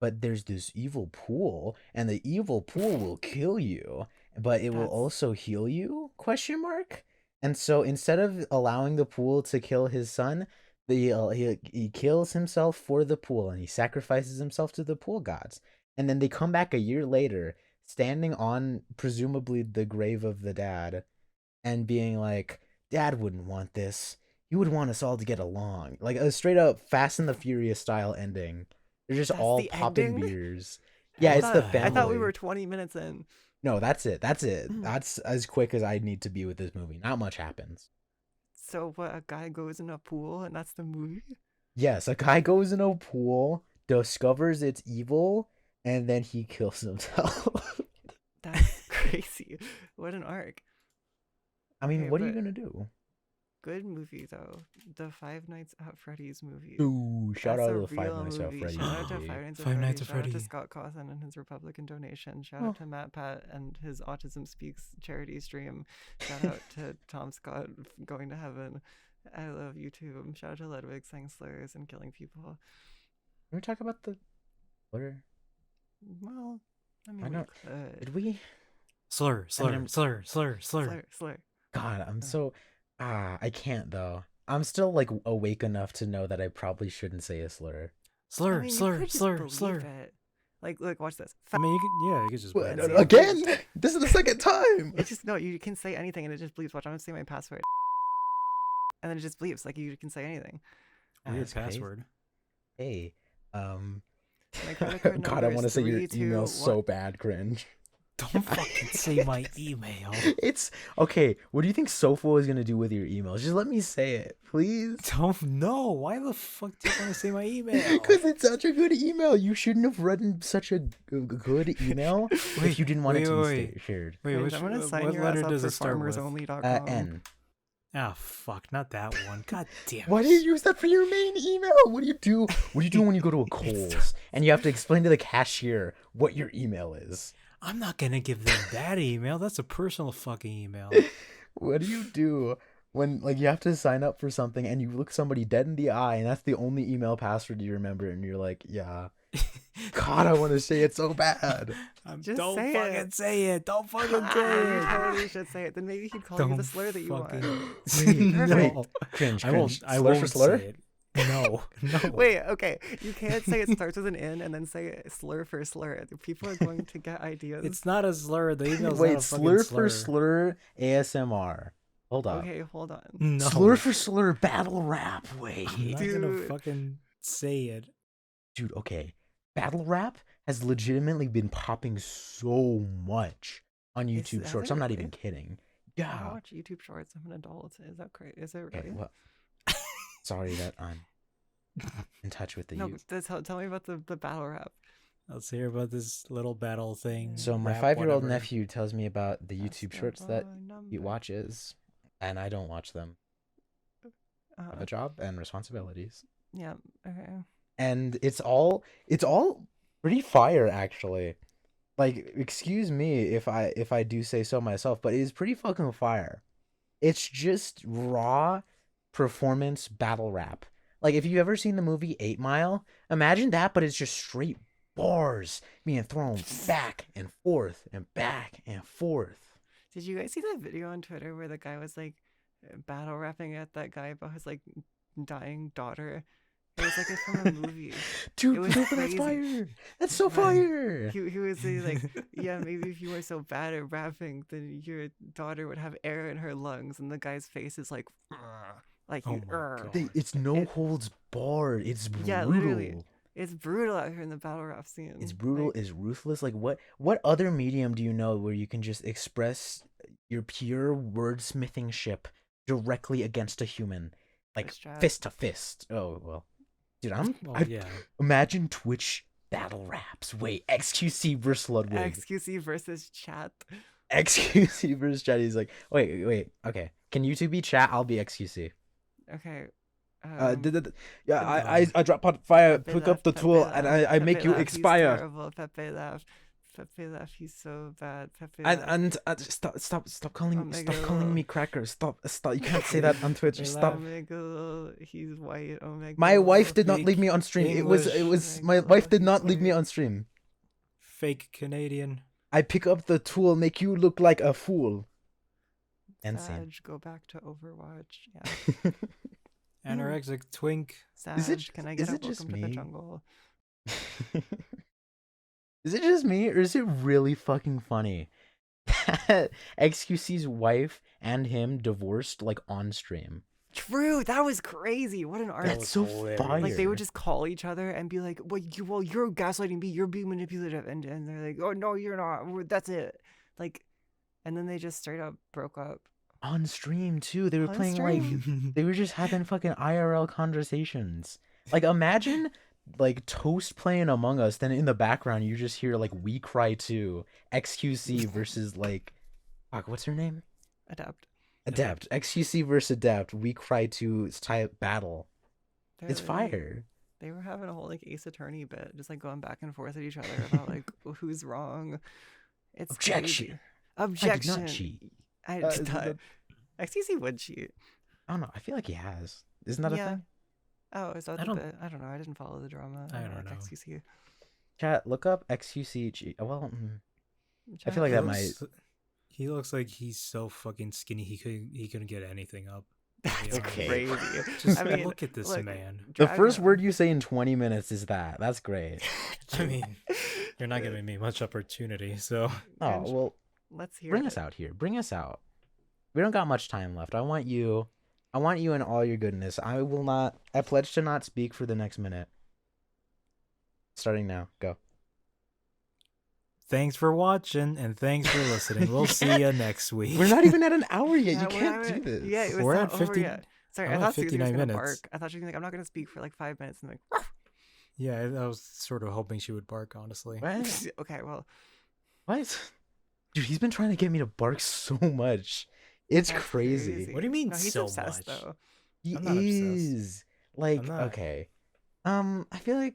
Speaker 3: but there's this evil pool, and the evil pool will kill you, but it will
Speaker 2: That's-
Speaker 3: also heal you? Question mark. And so, instead of allowing the pool to kill his son, he kills himself for the pool, and he sacrifices himself to the pool gods. And then they come back a year later, standing on presumably the grave of the dad, and being like, Dad wouldn't want this. He would want us all to get along. Like a straight up Fast and the Furious style ending. They're just
Speaker 2: That's
Speaker 3: all
Speaker 2: the
Speaker 3: popping
Speaker 2: ending?
Speaker 3: beers. Yeah,
Speaker 1: I
Speaker 3: it's the
Speaker 1: thought-
Speaker 3: family.
Speaker 2: I thought we were 20 minutes in.
Speaker 3: No, that's it. That's it.
Speaker 2: Mm.
Speaker 3: That's as quick as I need to be with this movie. Not much happens.
Speaker 2: So what? A guy goes in a pool, and that's the movie.
Speaker 3: Yes, a guy goes in a pool, discovers it's evil, and then he kills himself.
Speaker 2: That's crazy. What an arc.
Speaker 3: I mean,
Speaker 2: Okay,
Speaker 3: what are you
Speaker 2: but-
Speaker 3: gonna do?
Speaker 2: Good movie though. The Five Nights at Freddy's movie.
Speaker 3: Ooh, shout
Speaker 2: That's
Speaker 3: out
Speaker 2: a
Speaker 3: to the Five
Speaker 2: real
Speaker 3: Nights at
Speaker 2: movie.
Speaker 3: Freddy's
Speaker 2: Shout out to
Speaker 3: movie.
Speaker 2: Five Nights at
Speaker 1: Five
Speaker 2: Freddy's.
Speaker 1: Nights at
Speaker 2: Shout out to
Speaker 1: Freddy.
Speaker 2: Scott Cawthon and his Republican donation. Shout
Speaker 3: Oh.
Speaker 2: out to Matt Pat and his Autism Speaks charity stream. Shout out to Tom Scott going to heaven. I love YouTube. Shout out to Ludwig saying slurs and killing people.
Speaker 3: Can we talk about the blur?
Speaker 2: Well, I mean,
Speaker 3: I
Speaker 2: we
Speaker 3: don't-
Speaker 2: could.
Speaker 3: Did we?
Speaker 1: Slur.
Speaker 2: Slur.
Speaker 3: God, I'm
Speaker 2: Yeah.
Speaker 3: so I can't though. I'm still like awake enough to know that I probably shouldn't say a slur.
Speaker 1: Slur.
Speaker 2: I mean, you
Speaker 1: Slur.
Speaker 2: could just
Speaker 1: Slur.
Speaker 2: believe
Speaker 1: Slur.
Speaker 2: it. Like, look, watch this.
Speaker 1: I mean, you could just.
Speaker 2: What?
Speaker 1: bleep it.
Speaker 3: Again? This is the second time.
Speaker 2: It just no, you can say anything and it just bleeps. Watch, I'm gonna say my password, and then it just bleeps. Like you can say anything.
Speaker 1: Weird
Speaker 3: That's crazy.
Speaker 1: password.
Speaker 3: Hey,
Speaker 2: My credit card
Speaker 3: God, I
Speaker 2: number
Speaker 3: want to
Speaker 2: is
Speaker 3: say your
Speaker 2: 3, 2,
Speaker 3: email
Speaker 2: 1.
Speaker 3: so bad, cringe.
Speaker 1: Don't fucking say my email.
Speaker 3: It's okay. What do you think Sofowo is gonna do with your email? Just let me say it, please.
Speaker 1: Don't know. Why the fuck do you want to say my email?
Speaker 3: Because it's such a good email. You shouldn't have written such a good email if you didn't want it to be shared.
Speaker 1: Wait,
Speaker 2: I'm gonna sign
Speaker 1: what
Speaker 2: your
Speaker 1: letter
Speaker 2: ass up
Speaker 1: does
Speaker 2: for
Speaker 1: it start with?
Speaker 2: farmersonly.com.
Speaker 3: N.
Speaker 1: Ah, fuck, not that one. God damn it.
Speaker 3: Why do you use that for your main email? What do you do? What do you do when you go to a Kohl's and you have to explain to the cashier what your email is?
Speaker 1: I'm not gonna give them that email. That's a personal fucking email.
Speaker 3: What do you do when like you have to sign up for something and you look somebody dead in the eye and that's the only email password you remember and you're like, yeah. God, I want to say it so bad.
Speaker 2: Just
Speaker 1: Don't
Speaker 2: say
Speaker 1: fucking
Speaker 2: it.
Speaker 1: say it. Don't fucking
Speaker 2: You
Speaker 1: say it.
Speaker 2: totally should say it. Then maybe he'd call you the slur that you want.
Speaker 3: Wait, cringe.
Speaker 1: I won't. I
Speaker 3: Slur
Speaker 1: won't
Speaker 3: for slur?
Speaker 1: say it. No.
Speaker 2: Wait, okay. You can't say it starts with an N and then say slur for slur. People are going to get ideas.
Speaker 1: It's not a slur. The email's
Speaker 3: Wait,
Speaker 1: not a fucking
Speaker 3: slur
Speaker 1: slur.
Speaker 3: for slur ASMR. Hold up.
Speaker 2: Okay, hold on.
Speaker 1: No.
Speaker 3: Slur for slur battle rap. Wait.
Speaker 1: I'm not gonna
Speaker 2: Dude.
Speaker 1: fucking say it.
Speaker 3: Dude, okay. Battle rap has legitimately been popping so much on YouTube
Speaker 2: has
Speaker 3: Shorts.
Speaker 2: it
Speaker 3: I'm not
Speaker 2: really?
Speaker 3: even kidding.
Speaker 2: I
Speaker 3: Yeah.
Speaker 2: watch YouTube Shorts. I'm an adult. Is that crazy? Is it
Speaker 3: Okay,
Speaker 2: really?
Speaker 3: well, sorry that I'm in touch with the
Speaker 2: No,
Speaker 3: youth.
Speaker 2: tell me about the battle rap.
Speaker 1: Let's hear about this little battle thing.
Speaker 3: So my
Speaker 1: rap,
Speaker 3: 5-year-old
Speaker 1: whatever.
Speaker 3: nephew tells me about the YouTube
Speaker 2: That's
Speaker 3: Shorts that
Speaker 2: my
Speaker 3: he
Speaker 2: number.
Speaker 3: watches, and I don't watch them. I have a job and responsibilities.
Speaker 2: Yeah. Okay.
Speaker 3: And it's all pretty fire, actually. Like, excuse me if I do say so myself, but it is pretty fucking fire. It's just raw performance battle rap. Like, if you've ever seen the movie 8 Mile, imagine that, but it's just straight bars being thrown back and forth and back and forth.
Speaker 2: Did you guys see that video on Twitter where the guy was like battle rapping at that guy about his like dying daughter? It was like it's from a movie.
Speaker 3: Dude,
Speaker 2: It was
Speaker 3: that's
Speaker 2: crazy.
Speaker 3: fire. That's so fire.
Speaker 2: He was saying like, yeah, maybe if you were so bad at rapping, then your daughter would have air in her lungs, and the guy's face is like, like
Speaker 1: Oh
Speaker 2: he,
Speaker 1: my God.
Speaker 3: It's no holds barred. It's brutal.
Speaker 2: Yeah, literally. It's brutal out here in the battle rap scene.
Speaker 3: It's brutal.
Speaker 2: Like,
Speaker 3: It's ruthless. Like what other medium do you know where you can just express your pure wordsmithingship directly against a human, like
Speaker 2: Twitch chat.
Speaker 3: fist to fist? Oh well, dude,
Speaker 1: Oh yeah.
Speaker 3: imagine Twitch battle raps. Wait, XQC versus Ludwig.
Speaker 2: XQC versus chat.
Speaker 3: XQC versus chat. He's like, wait, okay. Can you two be chat? I'll be XQC.
Speaker 2: Okay.
Speaker 3: Yeah, I drop pot fire,
Speaker 2: Pepe
Speaker 3: pick
Speaker 2: laugh,
Speaker 3: up the
Speaker 2: Pepe
Speaker 3: tool,
Speaker 2: laugh,
Speaker 3: and I make
Speaker 2: Pepe
Speaker 3: you
Speaker 2: laugh,
Speaker 3: expire.
Speaker 2: He's terrible. Pepe laugh. Pepe laugh. He's so bad. Pepe
Speaker 3: And
Speaker 2: laugh.
Speaker 3: stop calling
Speaker 2: Omega.
Speaker 3: me cracker. Stop. You can't say that on Twitch.
Speaker 1: Pepe
Speaker 3: Stop.
Speaker 2: Omega. He's white. Omega.
Speaker 3: My wife did not
Speaker 1: Speak
Speaker 3: leave me on stream. It was
Speaker 1: English.
Speaker 3: my wife did not leave me on stream.
Speaker 1: Fake Canadian.
Speaker 3: I pick up the tool, make you look like a fool. End scene.
Speaker 2: Sag, go back to Overwatch. Yeah.
Speaker 1: Anorexic twink.
Speaker 2: Sag,
Speaker 3: Is it-
Speaker 2: can I
Speaker 3: is
Speaker 2: get a
Speaker 3: it just
Speaker 2: welcome to the
Speaker 3: me?
Speaker 2: jungle?
Speaker 3: Is it just me, or is it really fucking funny that XQC's wife and him divorced like on stream?
Speaker 2: True, that was crazy. What an art.
Speaker 3: That's
Speaker 1: was
Speaker 3: so
Speaker 1: hilarious.
Speaker 3: fire.
Speaker 2: Like they would just call each other and be like, "Well, you're gaslighting me. You're being manipulative," and they're like, "Oh no, you're not. That's it." Like, and then they just straight up broke up.
Speaker 3: On stream too. They were
Speaker 2: On
Speaker 3: playing
Speaker 2: stream.
Speaker 3: like they were just having fucking IRL conversations. Like imagine like Toast playing Among Us, then in the background you just hear like We Cry Too, XQC versus like fuck, what's her name?
Speaker 2: Adapt.
Speaker 3: XQC versus Adapt. We Cry Too type battle. It's
Speaker 2: They're,
Speaker 3: fire.
Speaker 2: They were having a whole like Ace Attorney bit, just like going back and forth at each other about like who's wrong. It's
Speaker 3: Objection.
Speaker 2: crazy.
Speaker 3: I
Speaker 2: Objection.
Speaker 3: did not cheat.
Speaker 2: I
Speaker 3: is
Speaker 2: did
Speaker 3: it
Speaker 2: not. XTC would cheat.
Speaker 3: I don't know. I feel like he has. Isn't that a
Speaker 2: Yeah.
Speaker 3: thing?
Speaker 2: Oh, is that
Speaker 1: I
Speaker 2: the
Speaker 1: don't-
Speaker 2: bit? I don't know. I didn't follow the drama.
Speaker 1: I don't
Speaker 2: like
Speaker 3: Oh,
Speaker 1: know.
Speaker 2: XQC.
Speaker 3: Chat, look up XQC. Well, I feel like
Speaker 1: He
Speaker 3: that
Speaker 1: looks- He looks like he's so fucking skinny. He couldn't get anything up. to be
Speaker 2: That's
Speaker 1: honest.
Speaker 3: Okay.
Speaker 2: crazy.
Speaker 1: Just
Speaker 2: I mean,
Speaker 1: look at this
Speaker 2: look,
Speaker 1: man.
Speaker 3: the
Speaker 2: Dragon-
Speaker 3: first word you say in 20 minutes is that. That's great.
Speaker 1: I mean, you're not giving me much opportunity. So
Speaker 3: Oh,
Speaker 2: Cringe.
Speaker 3: well,
Speaker 2: Let's hear
Speaker 3: bring
Speaker 2: it.
Speaker 3: us out here. Bring us out. We don't got much time left. I want you in all your goodness. I pledge to not speak for the next minute. Starting now. Go.
Speaker 1: thanks for watching and thanks for listening. We'll see you next week.
Speaker 3: We're not even at an hour yet.
Speaker 2: Yeah,
Speaker 3: You can't do this.
Speaker 2: Yeah, it was
Speaker 1: We're
Speaker 2: not
Speaker 1: at 50
Speaker 2: over yet. Sorry,
Speaker 1: I'm
Speaker 2: I
Speaker 1: at
Speaker 2: thought Susie was
Speaker 1: 59
Speaker 2: gonna
Speaker 1: minutes.
Speaker 2: bark. I thought she was like, I'm not gonna speak for like 5 minutes. And like,
Speaker 1: Yeah, I was sort of hoping she would bark, honestly.
Speaker 3: What?
Speaker 2: okay, well,
Speaker 3: What? Dude, he's been trying to get me to bark so much. It's
Speaker 2: that's
Speaker 3: crazy.
Speaker 1: What do you mean
Speaker 2: No, he's
Speaker 1: so
Speaker 2: obsessed
Speaker 1: much?
Speaker 2: though.
Speaker 3: He
Speaker 1: I'm not obsessed.
Speaker 3: is. Like,
Speaker 1: I'm not.
Speaker 3: okay. I feel like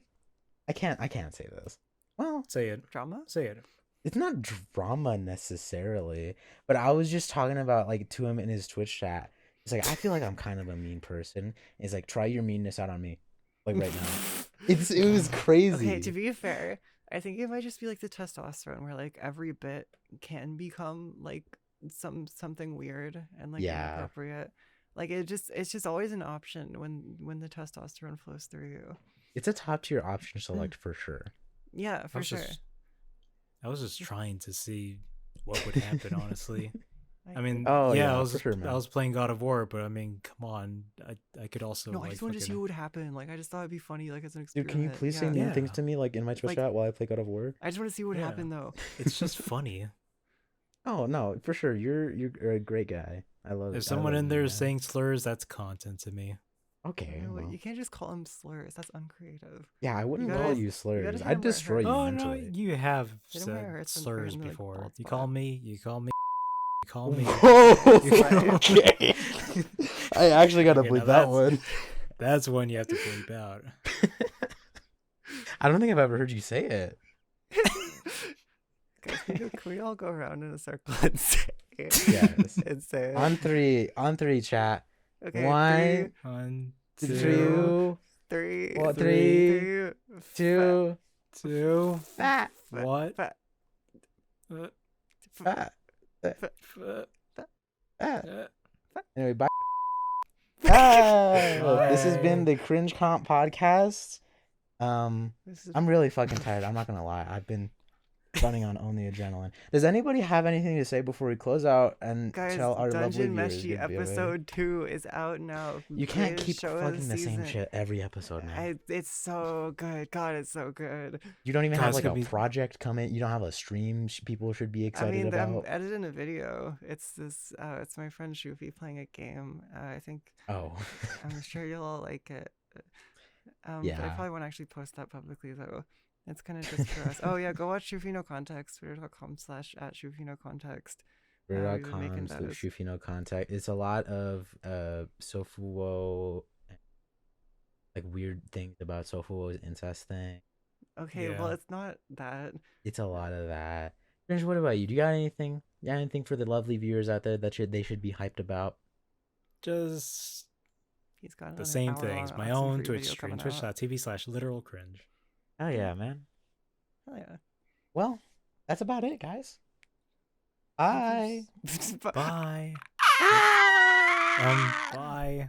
Speaker 3: I can't say this. Well,
Speaker 1: Say it.
Speaker 2: Drama?
Speaker 1: Say it.
Speaker 3: it's not drama necessarily, but I was just talking about like to him in his Twitch chat. It's like I feel like I'm kind of a mean person. It's like try your meanness out on me, like right now. It was crazy.
Speaker 2: Okay, to be fair, I think it might just be like the testosterone, where like every bit can become like something weird and like
Speaker 3: Yeah.
Speaker 2: inappropriate. Like it's just always an option when the testosterone flows through you.
Speaker 3: It's a top tier option select for sure.
Speaker 2: Yeah, for sure.
Speaker 1: I was just trying to see what would happen, honestly. I mean,
Speaker 3: Oh,
Speaker 1: yeah,
Speaker 3: yeah,
Speaker 1: I was
Speaker 3: for sure, man.
Speaker 1: I was playing God of War, but I mean, come on, I could also
Speaker 2: no, I
Speaker 1: like
Speaker 2: just wanted to see
Speaker 1: fucking-
Speaker 2: what would happen. Like I just thought it'd be funny, like as an
Speaker 3: Dude,
Speaker 2: experiment.
Speaker 3: can you please say
Speaker 2: Yeah.
Speaker 3: mean
Speaker 1: Yeah.
Speaker 3: things to me like in my Twitch
Speaker 2: Like-
Speaker 3: chat while I play God of War?
Speaker 2: I just want to see what
Speaker 1: Yeah.
Speaker 2: happened though.
Speaker 1: It's just funny.
Speaker 3: Oh no, for sure. You're a great guy. I love it.
Speaker 1: If someone
Speaker 3: I
Speaker 1: in
Speaker 3: love
Speaker 1: there
Speaker 3: you,
Speaker 1: is
Speaker 3: man.
Speaker 1: saying slurs, that's content to me.
Speaker 3: Okay,
Speaker 2: No,
Speaker 3: well,
Speaker 2: you can't just call them slurs. That's uncreative.
Speaker 3: yeah, I wouldn't
Speaker 2: gotta-
Speaker 3: call
Speaker 2: you
Speaker 3: you
Speaker 2: gotta
Speaker 3: slurs.
Speaker 2: hit 'em
Speaker 3: I'd
Speaker 2: where it
Speaker 3: destroy you
Speaker 2: hurts.
Speaker 1: Oh no,
Speaker 3: mentally.
Speaker 1: you have
Speaker 2: Hit 'em where it
Speaker 1: said
Speaker 2: hurts and
Speaker 1: slurs
Speaker 2: in the, like,
Speaker 1: before.
Speaker 2: bald
Speaker 1: You
Speaker 2: spot.
Speaker 1: call me. You call me. You call me.
Speaker 3: Whoa! Okay. I actually gotta
Speaker 1: Okay, now
Speaker 3: bleep that
Speaker 1: that's-
Speaker 3: one.
Speaker 1: That's one you have to bleep out.
Speaker 3: I don't think I've ever heard you say it.
Speaker 2: Guys, can we all go around in a circle and say it?
Speaker 3: Yes.
Speaker 2: And say it.
Speaker 3: On three, chat.
Speaker 2: Okay,
Speaker 3: One,
Speaker 1: 1,
Speaker 3: 2,
Speaker 1: 2,
Speaker 2: three,
Speaker 3: Well,
Speaker 2: three,
Speaker 3: 2,
Speaker 1: 2.
Speaker 2: fat,
Speaker 1: What?
Speaker 2: fat,
Speaker 1: Uh,
Speaker 3: fat,
Speaker 1: uh,
Speaker 3: fat.
Speaker 1: uh,
Speaker 3: Anyway, bye. This has been the Cringe Comp Podcast.
Speaker 2: This is
Speaker 3: I'm really fucking tired. I'm not gonna lie. I've been running on only adrenaline. Does anybody have anything to say before we close out and
Speaker 2: guys.
Speaker 3: tell our lovely
Speaker 2: Dungeon
Speaker 3: viewers?
Speaker 2: Meshi
Speaker 3: goodbye?
Speaker 2: episode 2 is out now.
Speaker 3: You can't
Speaker 2: Greatest
Speaker 3: keep
Speaker 2: show of
Speaker 3: fucking the same
Speaker 2: season.
Speaker 3: shit every episode, man.
Speaker 2: It's so good. God, it's so good.
Speaker 3: You don't even
Speaker 1: God,
Speaker 3: have
Speaker 1: it's
Speaker 3: like
Speaker 1: gonna
Speaker 3: a
Speaker 1: be-
Speaker 3: project coming. You don't have a stream people should be
Speaker 2: I
Speaker 3: excited
Speaker 2: mean, I'm
Speaker 3: about.
Speaker 2: editing a video. It's this. It's my friend Shufi playing a game. I think
Speaker 3: Oh,
Speaker 2: I'm sure you'll all like it. But I
Speaker 3: Yeah.
Speaker 2: probably won't actually post that publicly though. It's kind of just for us. Oh yeah, go watch Shufi No Context. Twitter.com/@ShufiNoContext. We've been making those.
Speaker 3: Twitter.com/Shufino contact. It's a lot of Sofowo, like weird things about Sofowo's incest thing.
Speaker 2: Okay, well
Speaker 1: Yeah.
Speaker 2: it's not that.
Speaker 3: It's a lot of that. Cringe, what about you? Do you got anything? You got anything for the lovely viewers out there that they should be hyped about?
Speaker 1: Just
Speaker 2: He's got
Speaker 1: the
Speaker 2: an
Speaker 1: same
Speaker 2: hour-long
Speaker 1: things. My
Speaker 2: Oxy
Speaker 1: own
Speaker 2: free
Speaker 1: Twitch
Speaker 2: video
Speaker 1: stream,
Speaker 2: coming out.
Speaker 1: twitch.tv/literalcringe.
Speaker 3: Oh yeah, man.
Speaker 2: Hell yeah.
Speaker 3: Well, that's about it, guys. Bye.
Speaker 1: Bye. Bye.